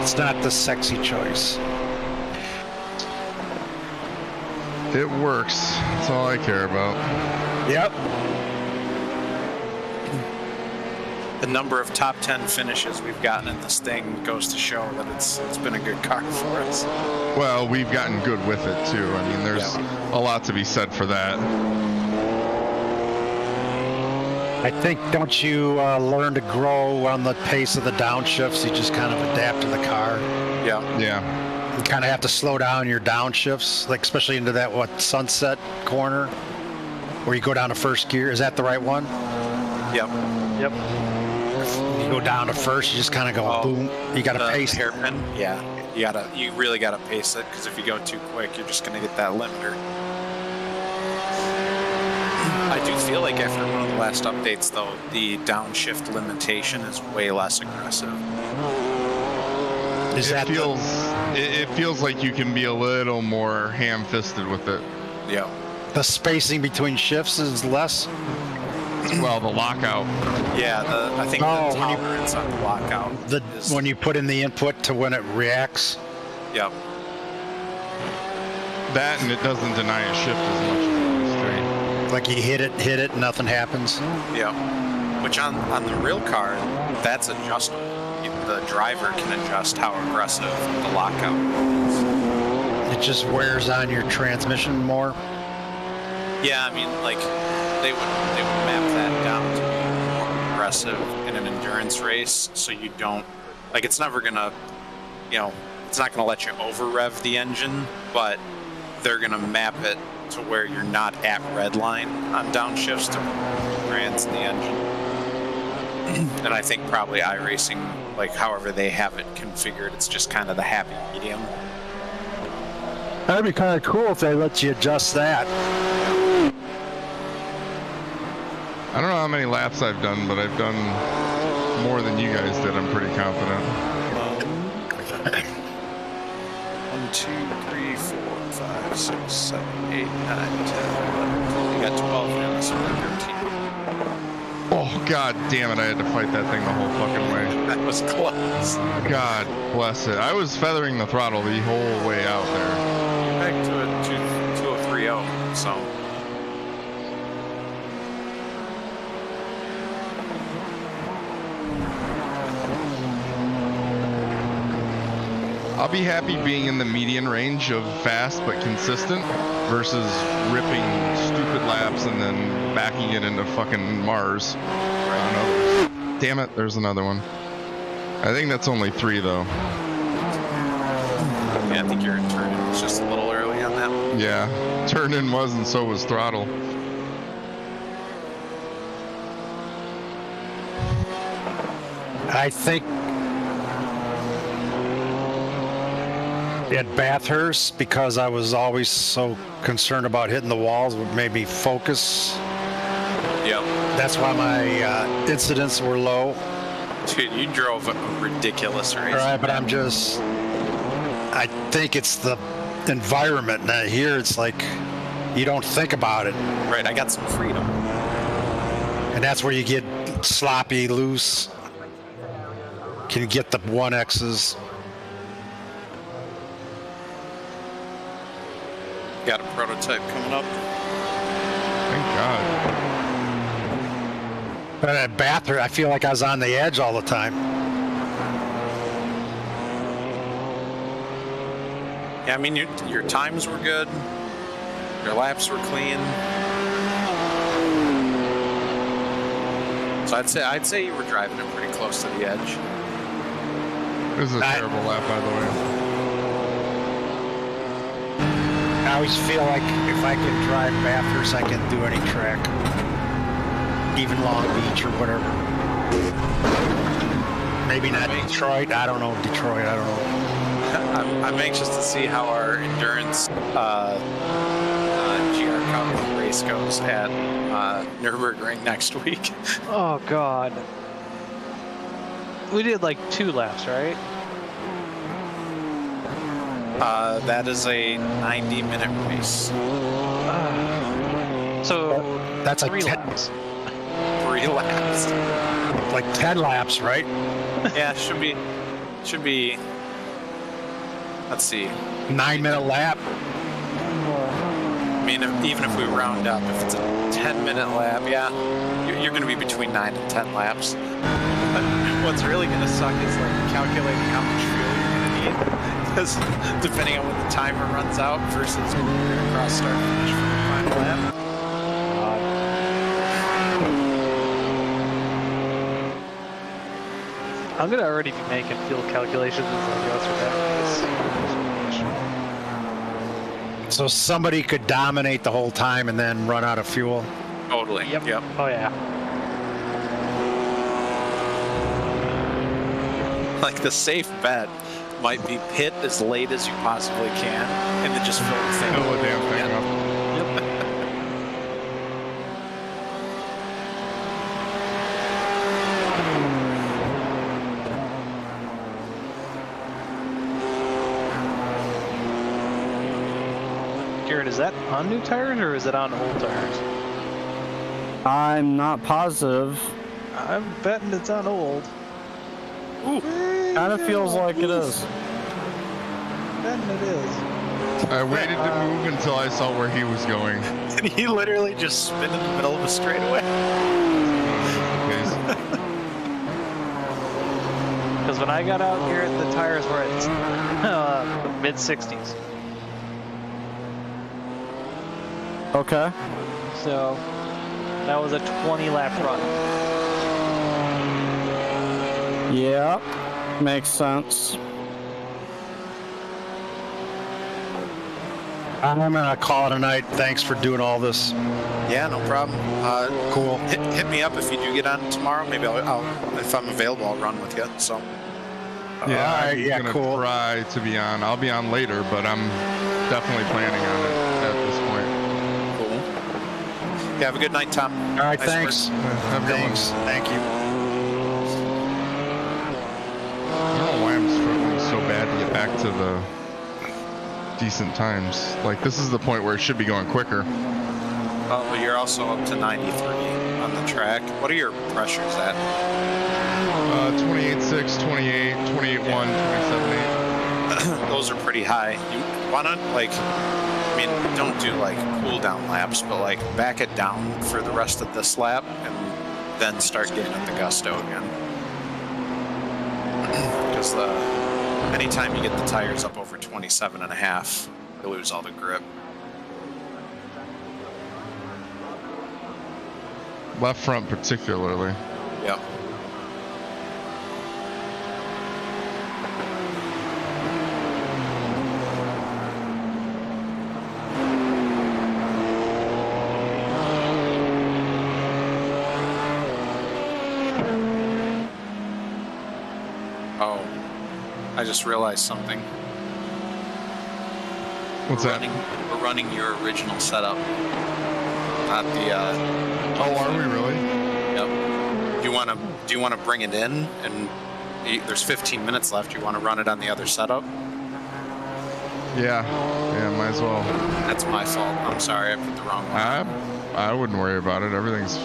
E: It's not the sexy choice.
C: It works. That's all I care about.
E: Yep.
B: The number of top 10 finishes we've gotten in this thing goes to show that it's been a good car for us.
C: Well, we've gotten good with it too. I mean, there's a lot to be said for that.
E: I think, don't you learn to grow on the pace of the downshifts? You just kind of adapt to the car.
B: Yeah.
C: Yeah.
E: You kind of have to slow down your downshifts, like especially into that sunset corner. where you go down to first gear. Is that the right one?
B: Yep.
D: Yep.
E: You go down to first, you just kind of go
B: Oh,
E: boom. You got to
B: The
E: pace.
B: hairpin. Yeah. You really gotta pace it, because if you go too quick, you're just gonna get that limiter. I do feel like after one of the last updates, though, the downshift limitation is way less aggressive.
E: Is that
C: It feels like you can be a little more ham-fisted with it.
B: Yeah.
E: the spacing between shifts is less?
C: Well, the lockout.
B: Yeah, I think
E: Oh,
B: the
E: when you-
B: tolerance on the lockout is...
E: When you put in the input to when it reacts?
B: Yeah.
C: That, and it doesn't deny a shift as much as it used to.
E: Like you hit it, nothing happens?
B: Yeah. Which on the real car, that's adjustable. The driver can adjust how aggressive the lockout is.
E: It just wears on your transmission more?
B: Yeah, I mean, like, they would map that down to be more aggressive in an endurance race, so you don't, like, it's never gonna, it's not gonna let you over rev the engine, but they're gonna map it to where you're not at red line on downshifts to grants in the engine. And I think probably iRacing, like, however they have it configured, it's just kind of the happy medium.
E: That'd be kind of cool if they let you adjust that.
C: I don't know how many laps I've done, but I've done more than you guys did. I'm pretty confident.
B: 1, 2, 3, 4, 5, 6, 7, 8, 9, 10, 11. You got 12 now, so 13.
C: Oh, god damn it. I had to fight that thing the whole fucking way.
B: That was close.
C: God bless it. I was feathering the throttle the whole way out there.
B: Back to a 2030, so.
C: I'll be happy being in the median range of fast but consistent versus ripping stupid laps and then backing it into fucking Mars. Damn it, there's another one. I think that's only 3 though.
B: Yeah, I think your turn was just a little early on that one.
C: Yeah, turn in was, and so was throttle.
E: I think at Bathurst, because I was always so concerned about hitting the walls, would made me focus.
B: Yep.
E: That's why my incidents were low.
B: Dude, you drove a ridiculous race.
E: All right, but I think it's the environment. Now here, it's like you don't think about it,
B: Right, I got some freedom.
E: and that's where you get sloppy, loose. Can get the 1Xs.
B: Got a prototype coming up.
C: Thank God.
E: But at Bathurst, I feel like I was on the edge all the time.
B: Yeah, I mean, your times were good. Your laps were clean. So I'd say you were driving it pretty close to the edge.
C: This is a terrible lap, by the way.
E: I always feel like if I can drive Bathurst, I can do any track. Even Long Beach or whatever. Maybe not Detroit. I don't know. Detroit, I don't know.
B: I'm anxious to see how our endurance GR Cup race goes at Nürburgring next week.
D: Oh god. We did like 2 laps, right?
B: That is a 90-minute race.
D: So
E: That's like
D: 3
E: 10,
D: laps.
B: 3 laps.
E: like 10 laps, right?
B: Yeah, should be. Let's see.
E: 9-minute lap.
B: I mean, even if we round up, if it's a 10-minute lap, yeah, you're going to be between 9 and 10 laps. But what's really going to suck is like calculating how much fuel you're going to need, because depending on when the timer runs out versus when you're going to cross start finish for the final lap.
D: I'm gonna already be making fuel calculations as I go through that race.
E: So somebody could dominate the whole time and then run out of fuel.
B: Totally.
D: Yep.
B: Yep.
D: Oh yeah.
B: Like the safe bet might be pit as late as you possibly can, and then just fill the thing.
C: Fill the damn thing
B: Yeah.
C: up.
D: Garrett, is that on new tires or is it on old tires?
G: I'm not positive.
D: I'm betting it's on old.
G: Kind of feels like it is.
D: Betting it is.
C: I waited to move until I saw where he was going.
B: And he literally just spin in the middle of a straightaway.
D: Because when I got out, Garrett, the tires were at mid 60s.
G: Okay.
D: So that was a 20 lap run.
G: Yeah, makes sense.
E: I'm gonna call it a night. Thanks for doing all this.
B: Yeah, no problem.
E: Cool.
B: Hit me up if you do get on tomorrow. Maybe I'll if I'm available, I'll run with you. So
C: Yeah,
E: Alright,
C: he's
E: yeah,
C: gonna
E: cool.
C: try to be on. I'll be on later, but I'm definitely planning on it at this point.
B: cool. Yeah, have a good night, Tom.
E: All right,
B: Nice
E: thanks.
C: Have a good one.
E: Thanks. Thank you.
C: I don't know why I'm struggling so bad to get back to the decent times. Like, this is the point where it should be going quicker.
B: Well, you're also up to 93 on the track. What are your pressures at?
C: 28.6, 28, 28.1, 27.8.
B: Those are pretty high. You wanna I mean, don't do like cool down laps, but like back it down for the rest of this lap and then start getting at the gusto again. Because anytime you get the tires up over 27.5, you lose all the grip.
C: Left front particularly.
B: Yep. Oh, I just realized something.
C: What's that?
B: We're running your original setup, not the.
C: Oh, are we really?
B: Yep. Do you want to bring it in? And there's 15 minutes left. You want to run it on the other setup?
C: Yeah. Yeah, might as well.
B: That's my fault. I'm sorry. I put the wrong one.
C: I wouldn't worry about it. Everything's.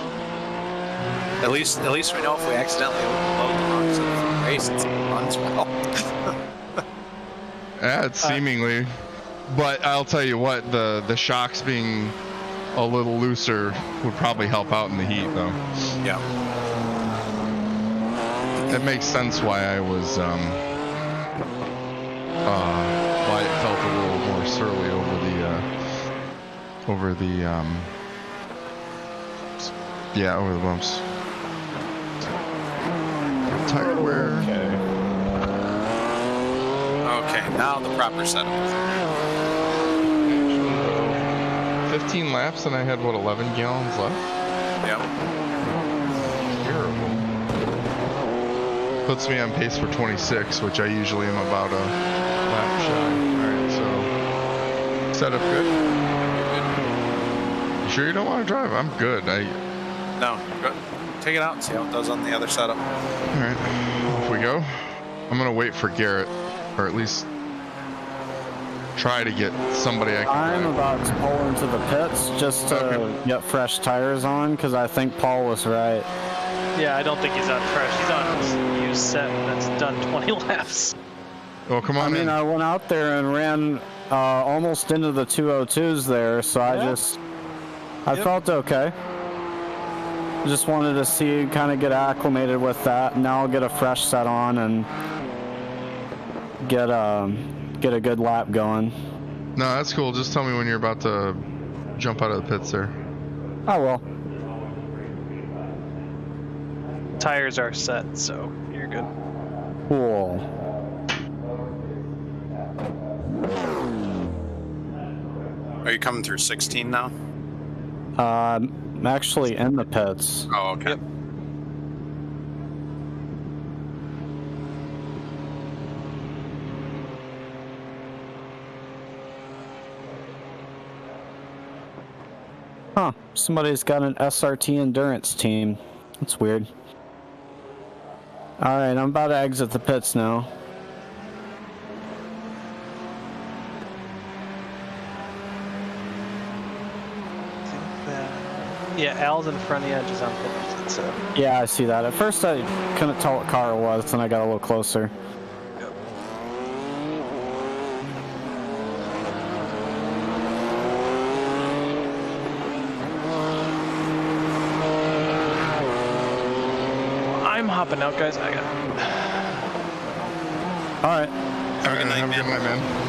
B: At least we know if we accidentally load the wrong setup for the race, it runs well.
C: Yeah, it's seemingly. But I'll tell you what, the shocks being a little looser would probably help out in the heat, though.
B: Yeah.
C: It makes sense why I was why it felt a little more surly over the bumps. Tire wear.
B: Okay, now the proper setup.
C: 15 laps and I had what, 11 gallons left?
B: Yep.
C: Terrible. Puts me on pace for 26, which I usually am about a lap shy. Alright, so setup good? You sure you don't want to drive? I'm good.
B: No, go, take it out and see how it does on the other setup.
C: Alright, off we go. I'm gonna wait for Garrett, or at least try to get somebody I can
G: I'm
C: drive.
G: about to pull into the pits just to get fresh tires on because I think Paul was right.
D: Yeah, I don't think he's on fresh. He's on his used set that's done 20 laps.
C: Well, come
G: I
C: on
G: mean,
C: in.
G: I went out there and ran almost into the 202s there, so I felt okay. Just wanted to see, kind of get acclimated with that. Now I'll get a fresh set on and get a good lap going.
C: No, that's cool. Just tell me when you're about to jump out of the pits there.
G: I will.
D: Tires are set, so you're good.
G: Cool.
B: Are you coming through 16 now?
G: I'm actually in the pits.
B: Oh, okay.
D: Yep.
G: Huh, somebody's got an SRT endurance team. That's weird. Alright, I'm about to exit the pits now.
D: Yeah, Al's in front of you, just unfinished. So
G: Yeah, I see that. At first I couldn't tell what car it was, then I got a little closer.
D: I'm hopping out, guys. I got.
G: Alright.
B: Have a good night,
C: Have a good night, man.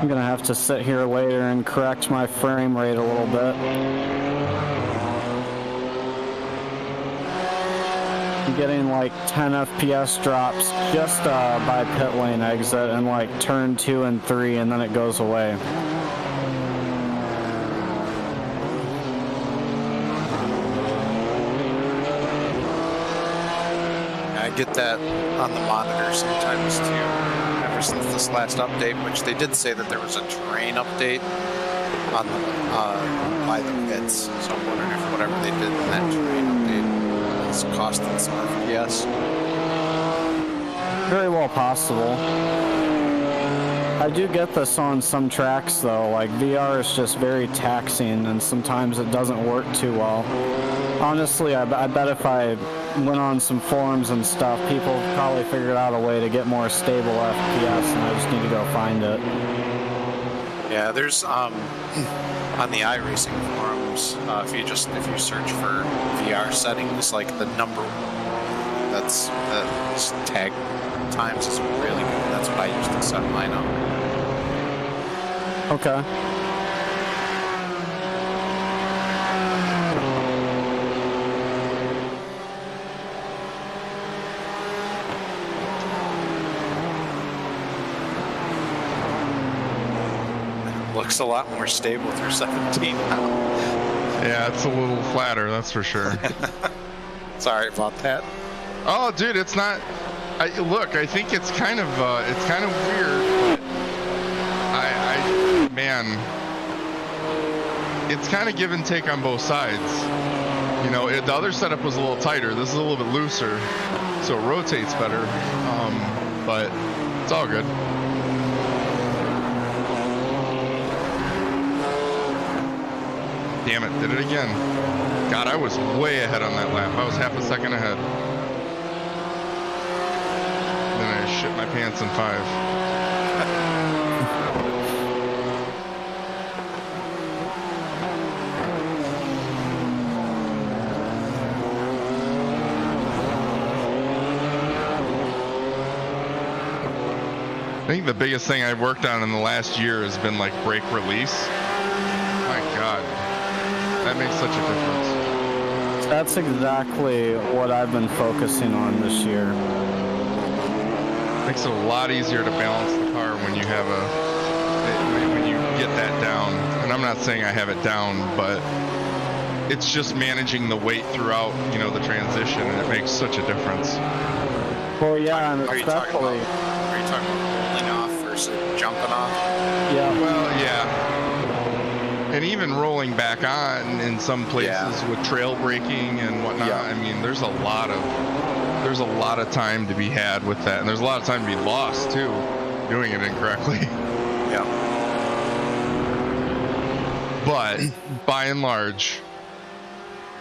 G: I'm gonna have to sit here later and correct my frame rate a little bit. I'm getting like 10 FPS drops just by pit lane exit and like turn 2 and 3, and then it goes away.
B: I get that on the monitor sometimes too. Ever since this last update, which they did say that there was a terrain update on the by the pits. So I'm wondering if whatever they did in that terrain update is costing some FPS.
G: Very well possible. I do get this on some tracks though, like VR is just very taxing and sometimes it doesn't work too well. Honestly, I bet if I went on some forums and stuff, people probably figured out a way to get more stable FPS, and I just need to go find it.
B: Yeah, there's on the iRacing forums, if you search for VR settings, like the number that's the tag times is really good. That's what I used to set mine up.
G: Okay.
B: Looks a lot more stable through 17 now.
C: Yeah, it's a little flatter, that's for sure.
B: Sorry about that.
C: Oh, dude, it's not. Look, I think it's kind of weird. Man, it's kind of give and take on both sides. You know, the other setup was a little tighter. This is a little bit looser, so it rotates better. But it's all good. Damn it, did it again. God, I was way ahead on that lap. I was half a second ahead. Then I shit my pants in 5. I think the biggest thing I've worked on in the last year has been like brake release. My God. That makes such a difference.
G: That's exactly what I've been focusing on this year.
C: Makes it a lot easier to balance the car when you have when you get that down. And I'm not saying I have it down, but it's just managing the weight throughout, you know, the transition, and it makes such a difference.
G: Well, yeah, and
B: Are you talking
G: especially...
B: about rolling off versus jumping off?
G: Yeah.
C: Well, yeah. And even rolling back on in some places with trail braking and whatnot.
B: Yeah.
C: I mean, there's a lot of time to be had with that, and there's a lot of time to be lost too, doing it incorrectly.
B: Yeah.
C: But by and large,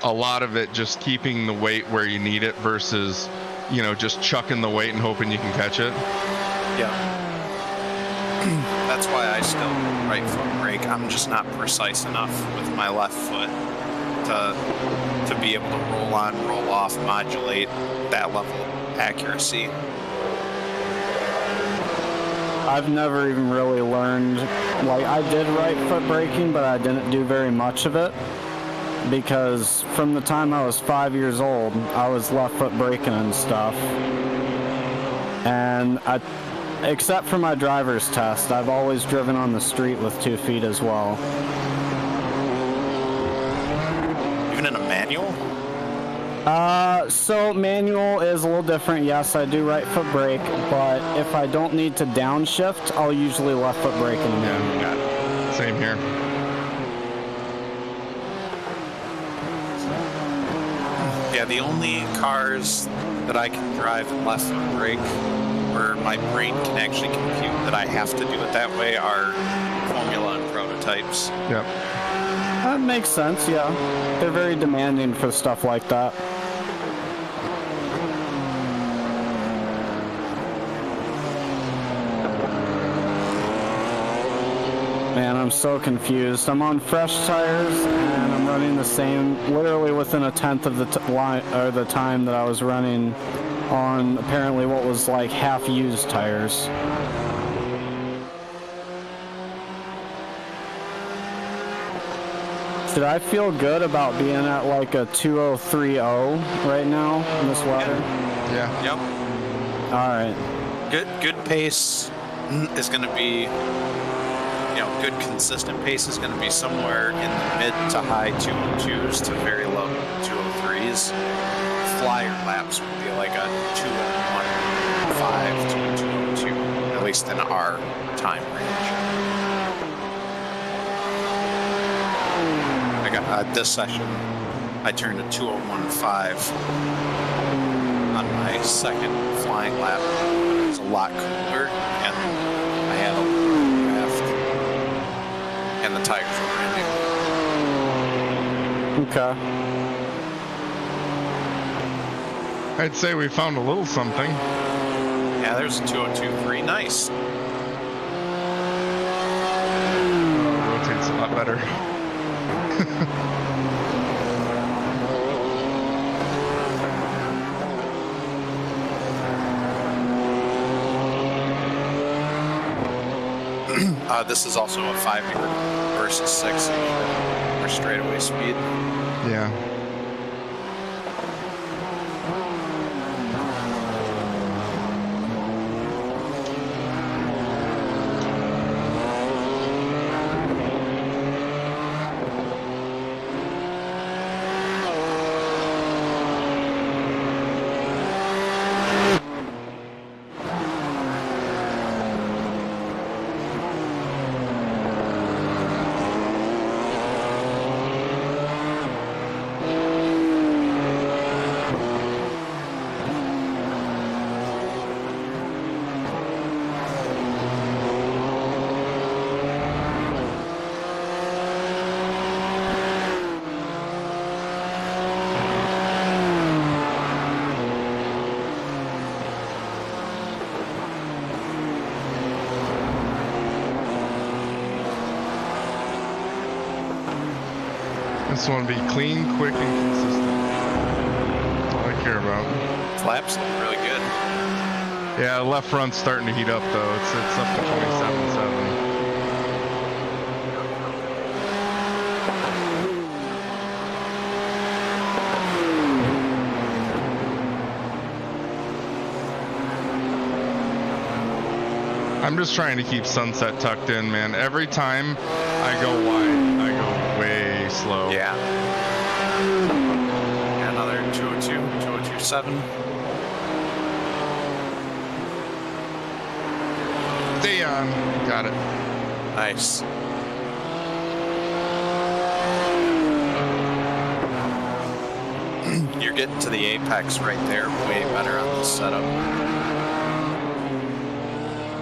C: a lot of it just keeping the weight where you need it versus, you know, just chucking the weight and hoping you can catch it.
B: Yeah. That's why I still right foot brake. I'm just not precise enough with my left foot to be able to roll on, roll off, modulate that level of accuracy.
G: I've never even really learned, like I did right foot braking, but I didn't do very much of it because from the time I was 5 years old, I was left foot braking and stuff. And except for my driver's test, I've always driven on the street with 2 feet as well.
B: Even in a manual?
G: So manual is a little different. Yes, I do right foot brake, but if I don't need to downshift, I'll usually left foot brake in a manual.
C: Got it. Same here.
B: Yeah, the only cars that I can drive in left foot brake where my brain can actually compute that I have to do it that way are Formula and prototypes.
C: Yep.
G: That makes sense, yeah. They're very demanding for stuff like that. Man, I'm so confused. I'm on fresh tires, and I'm running the same, literally within a tenth of the the time that I was running on apparently what was like half-used tires. Should I feel good about being at like a 2030 right now in this weather?
C: Yeah.
B: Yep.
G: All right.
B: Good pace is going to be, good consistent pace is going to be somewhere in the mid to high 202s to very low 203s. Flyer laps would be like a 201.5 to a 202, at least in our time range. This session, I turned a 201.5 on my second flying lap. It was a lot cooler, and I had a little draft, and the tires were brand
G: Okay.
C: I'd say we found a little something.
B: new. Yeah, there's a 202.3. Nice.
C: Rotates a lot better.
B: This is also a 5-year versus 6 for straightaway speed.
C: Yeah. This one be clean, quick, and consistent. That's all I care about.
B: Flaps look really good.
C: Yeah, the left front's starting to heat up though. It's up to 27.7. I'm just trying to keep sunset tucked in, man. Every time I go wide, I go way slow.
B: Yeah. Another 202, 202.7.
C: Stay on. Got it.
B: Nice. You're getting to the apex right there, way better on this setup.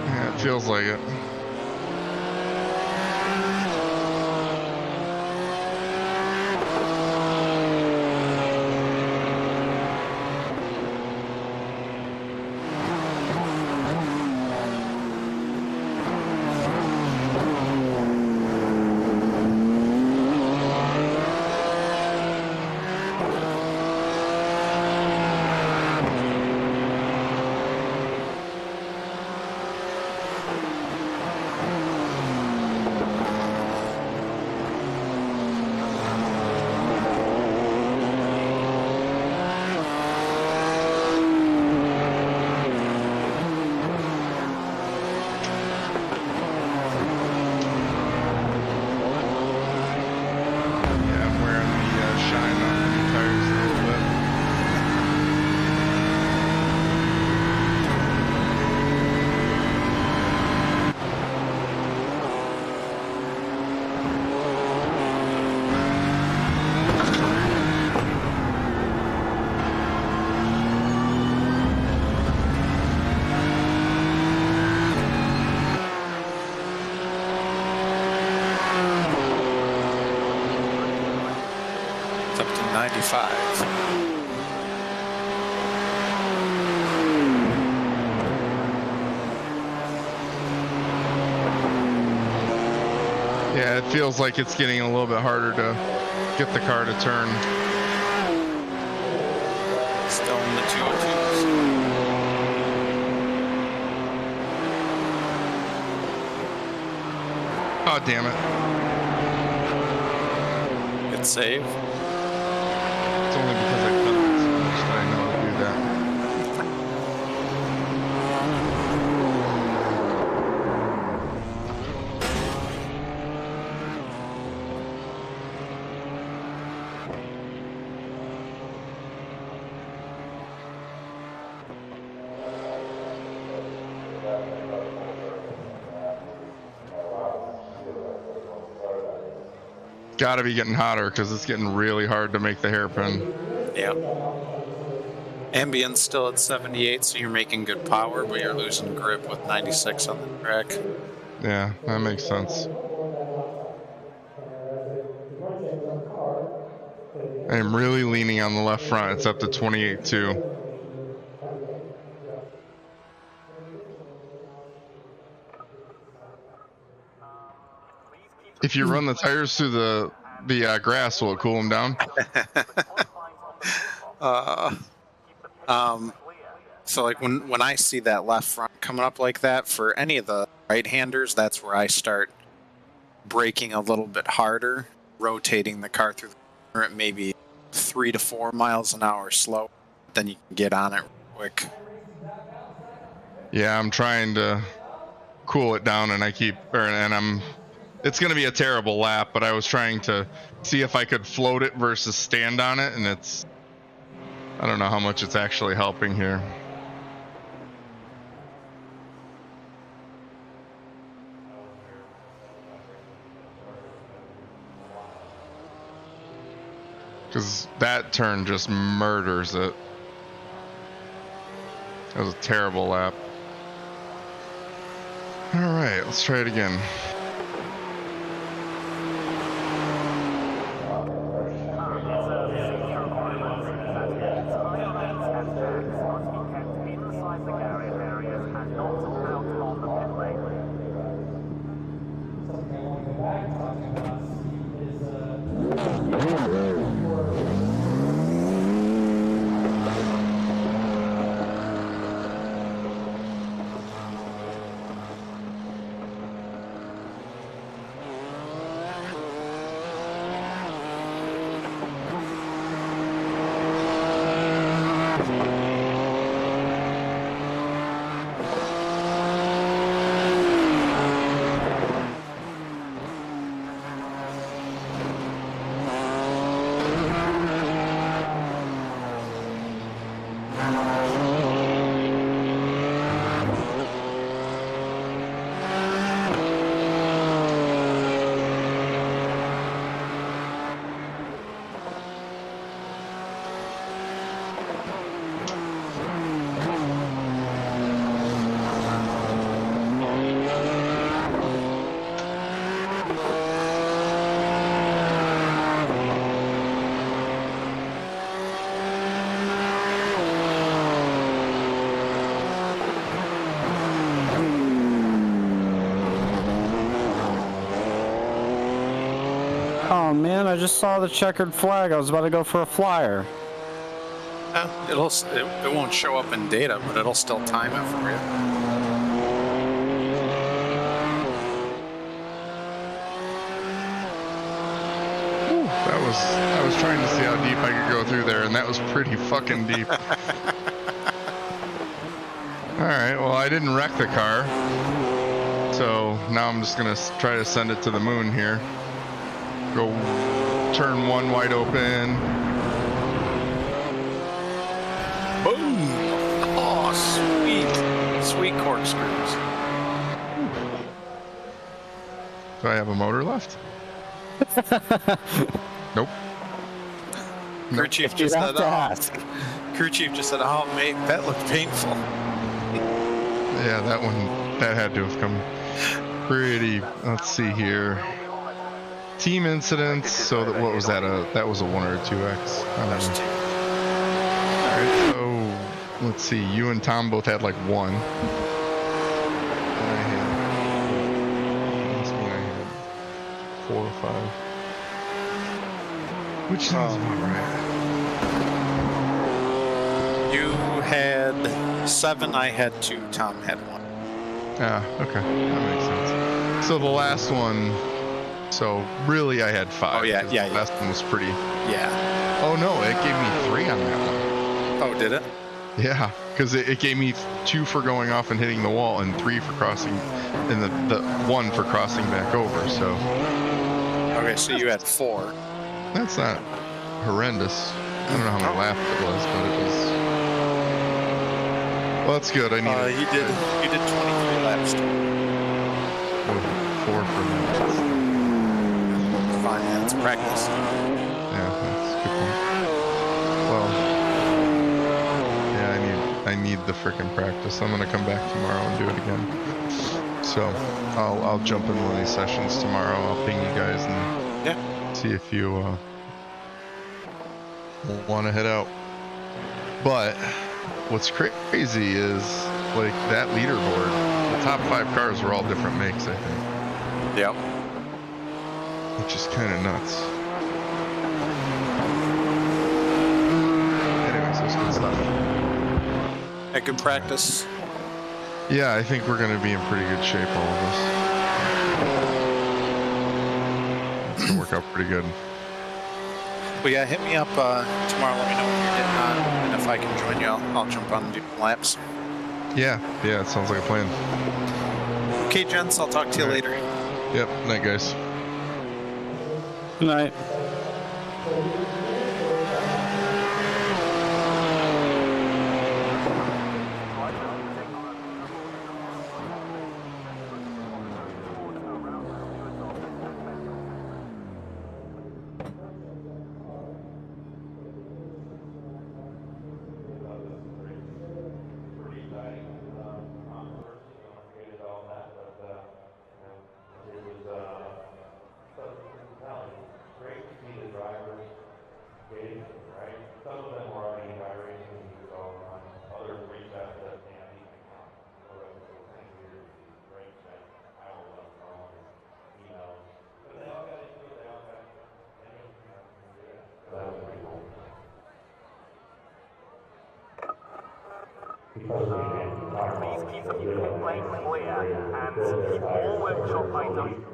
C: Yeah, it feels like it.
B: up to 95.
C: Yeah, it feels like it's getting a little bit harder to get the car to turn.
B: Still in the 202s.
C: Oh, damn it.
B: Hit save.
C: It's only because I cut it so much that I know to do that. Gotta be getting hotter because it's getting really hard to make the hairpin.
B: Yeah. Ambient's still at 78, so you're making good power, but you're losing grip with 96 on the track.
C: Yeah, that makes sense. I'm really leaning on the left front. It's up to 28 too. If you run the tires through the grass, will it cool them down?
B: So like when I see that left front coming up like that for any of the right-handers, that's where I start braking a little bit harder, rotating the car through the corner at maybe 3 to 4 miles an hour slow. Then you can get on it quick.
C: Yeah, I'm trying to cool it down, and it's going to be a terrible lap, but I was trying to see if I could float it versus stand on it, and I don't know how much it's actually helping here. Because that turn just murders it. That was a terrible lap. All right, let's try it again.
G: Oh man, I just saw the checkered flag. I was about to go for a flyer.
B: It won't show up in data, but it'll still time it for you.
C: I was trying to see how deep I could go through there, and that was pretty fucking deep. Alright, well, I didn't wreck the car. So now I'm just gonna try to send it to the moon here. Go turn one wide open.
B: Boom! Oh, sweet. Sweet corkscrews.
C: Do I have a motor left? Nope.
B: Crew chief just said, Crew chief just said, "Oh, mate, that looked painful."
C: Yeah, that had to have come pretty. Let's see here. Team incidents. So that what was that? That was a 1 or a 2x.
B: There's two.
C: All right. So let's see. You and Tom both had like 1. And I had. Must mean I had 4 or 5. Which sounds about right.
B: You had 7, I had 2, Tom had 1.
C: Ah, okay. That makes sense. So the last one. So really, I had 5.
B: Oh, yeah, yeah,
C: The last one was pretty.
B: Yeah.
C: Oh no, it gave me 3 on that one.
B: Oh, did it?
C: Yeah, because it gave me 2 for going off and hitting the wall, and 3 for crossing, and the 1 for crossing back over. So
B: Okay, so you had 4.
C: that's not horrendous. I don't know how many laps it was, but it was. Well, that's good. I need.
B: You did 23 laps.
C: 4 for that.
B: Fine, yeah, it's practice.
C: Yeah, that's a good point. Well, yeah, I need the frickin' practice. I'm gonna come back tomorrow and do it again. So I'll jump in one of these sessions tomorrow. I'll ping you guys and see if you want to head out. But what's crazy is like that leaderboard. The top 5 cars were all different makes, I think.
B: Yep.
C: Which is kind of nuts. Anyways, that's good stuff.
B: A good practice.
C: Yeah, I think we're going to be in pretty good shape, all of us. It's going to work out pretty good.
B: Well, yeah, hit me up tomorrow. Let me know when you're getting on, and if I can join you, I'll jump on and do laps.
C: Yeah, it sounds like a plan.
B: Okay, gents, I'll talk to you later.
C: Yep, night, guys.
G: Good night.
H: Please keep the complaint clear and keep all workshop items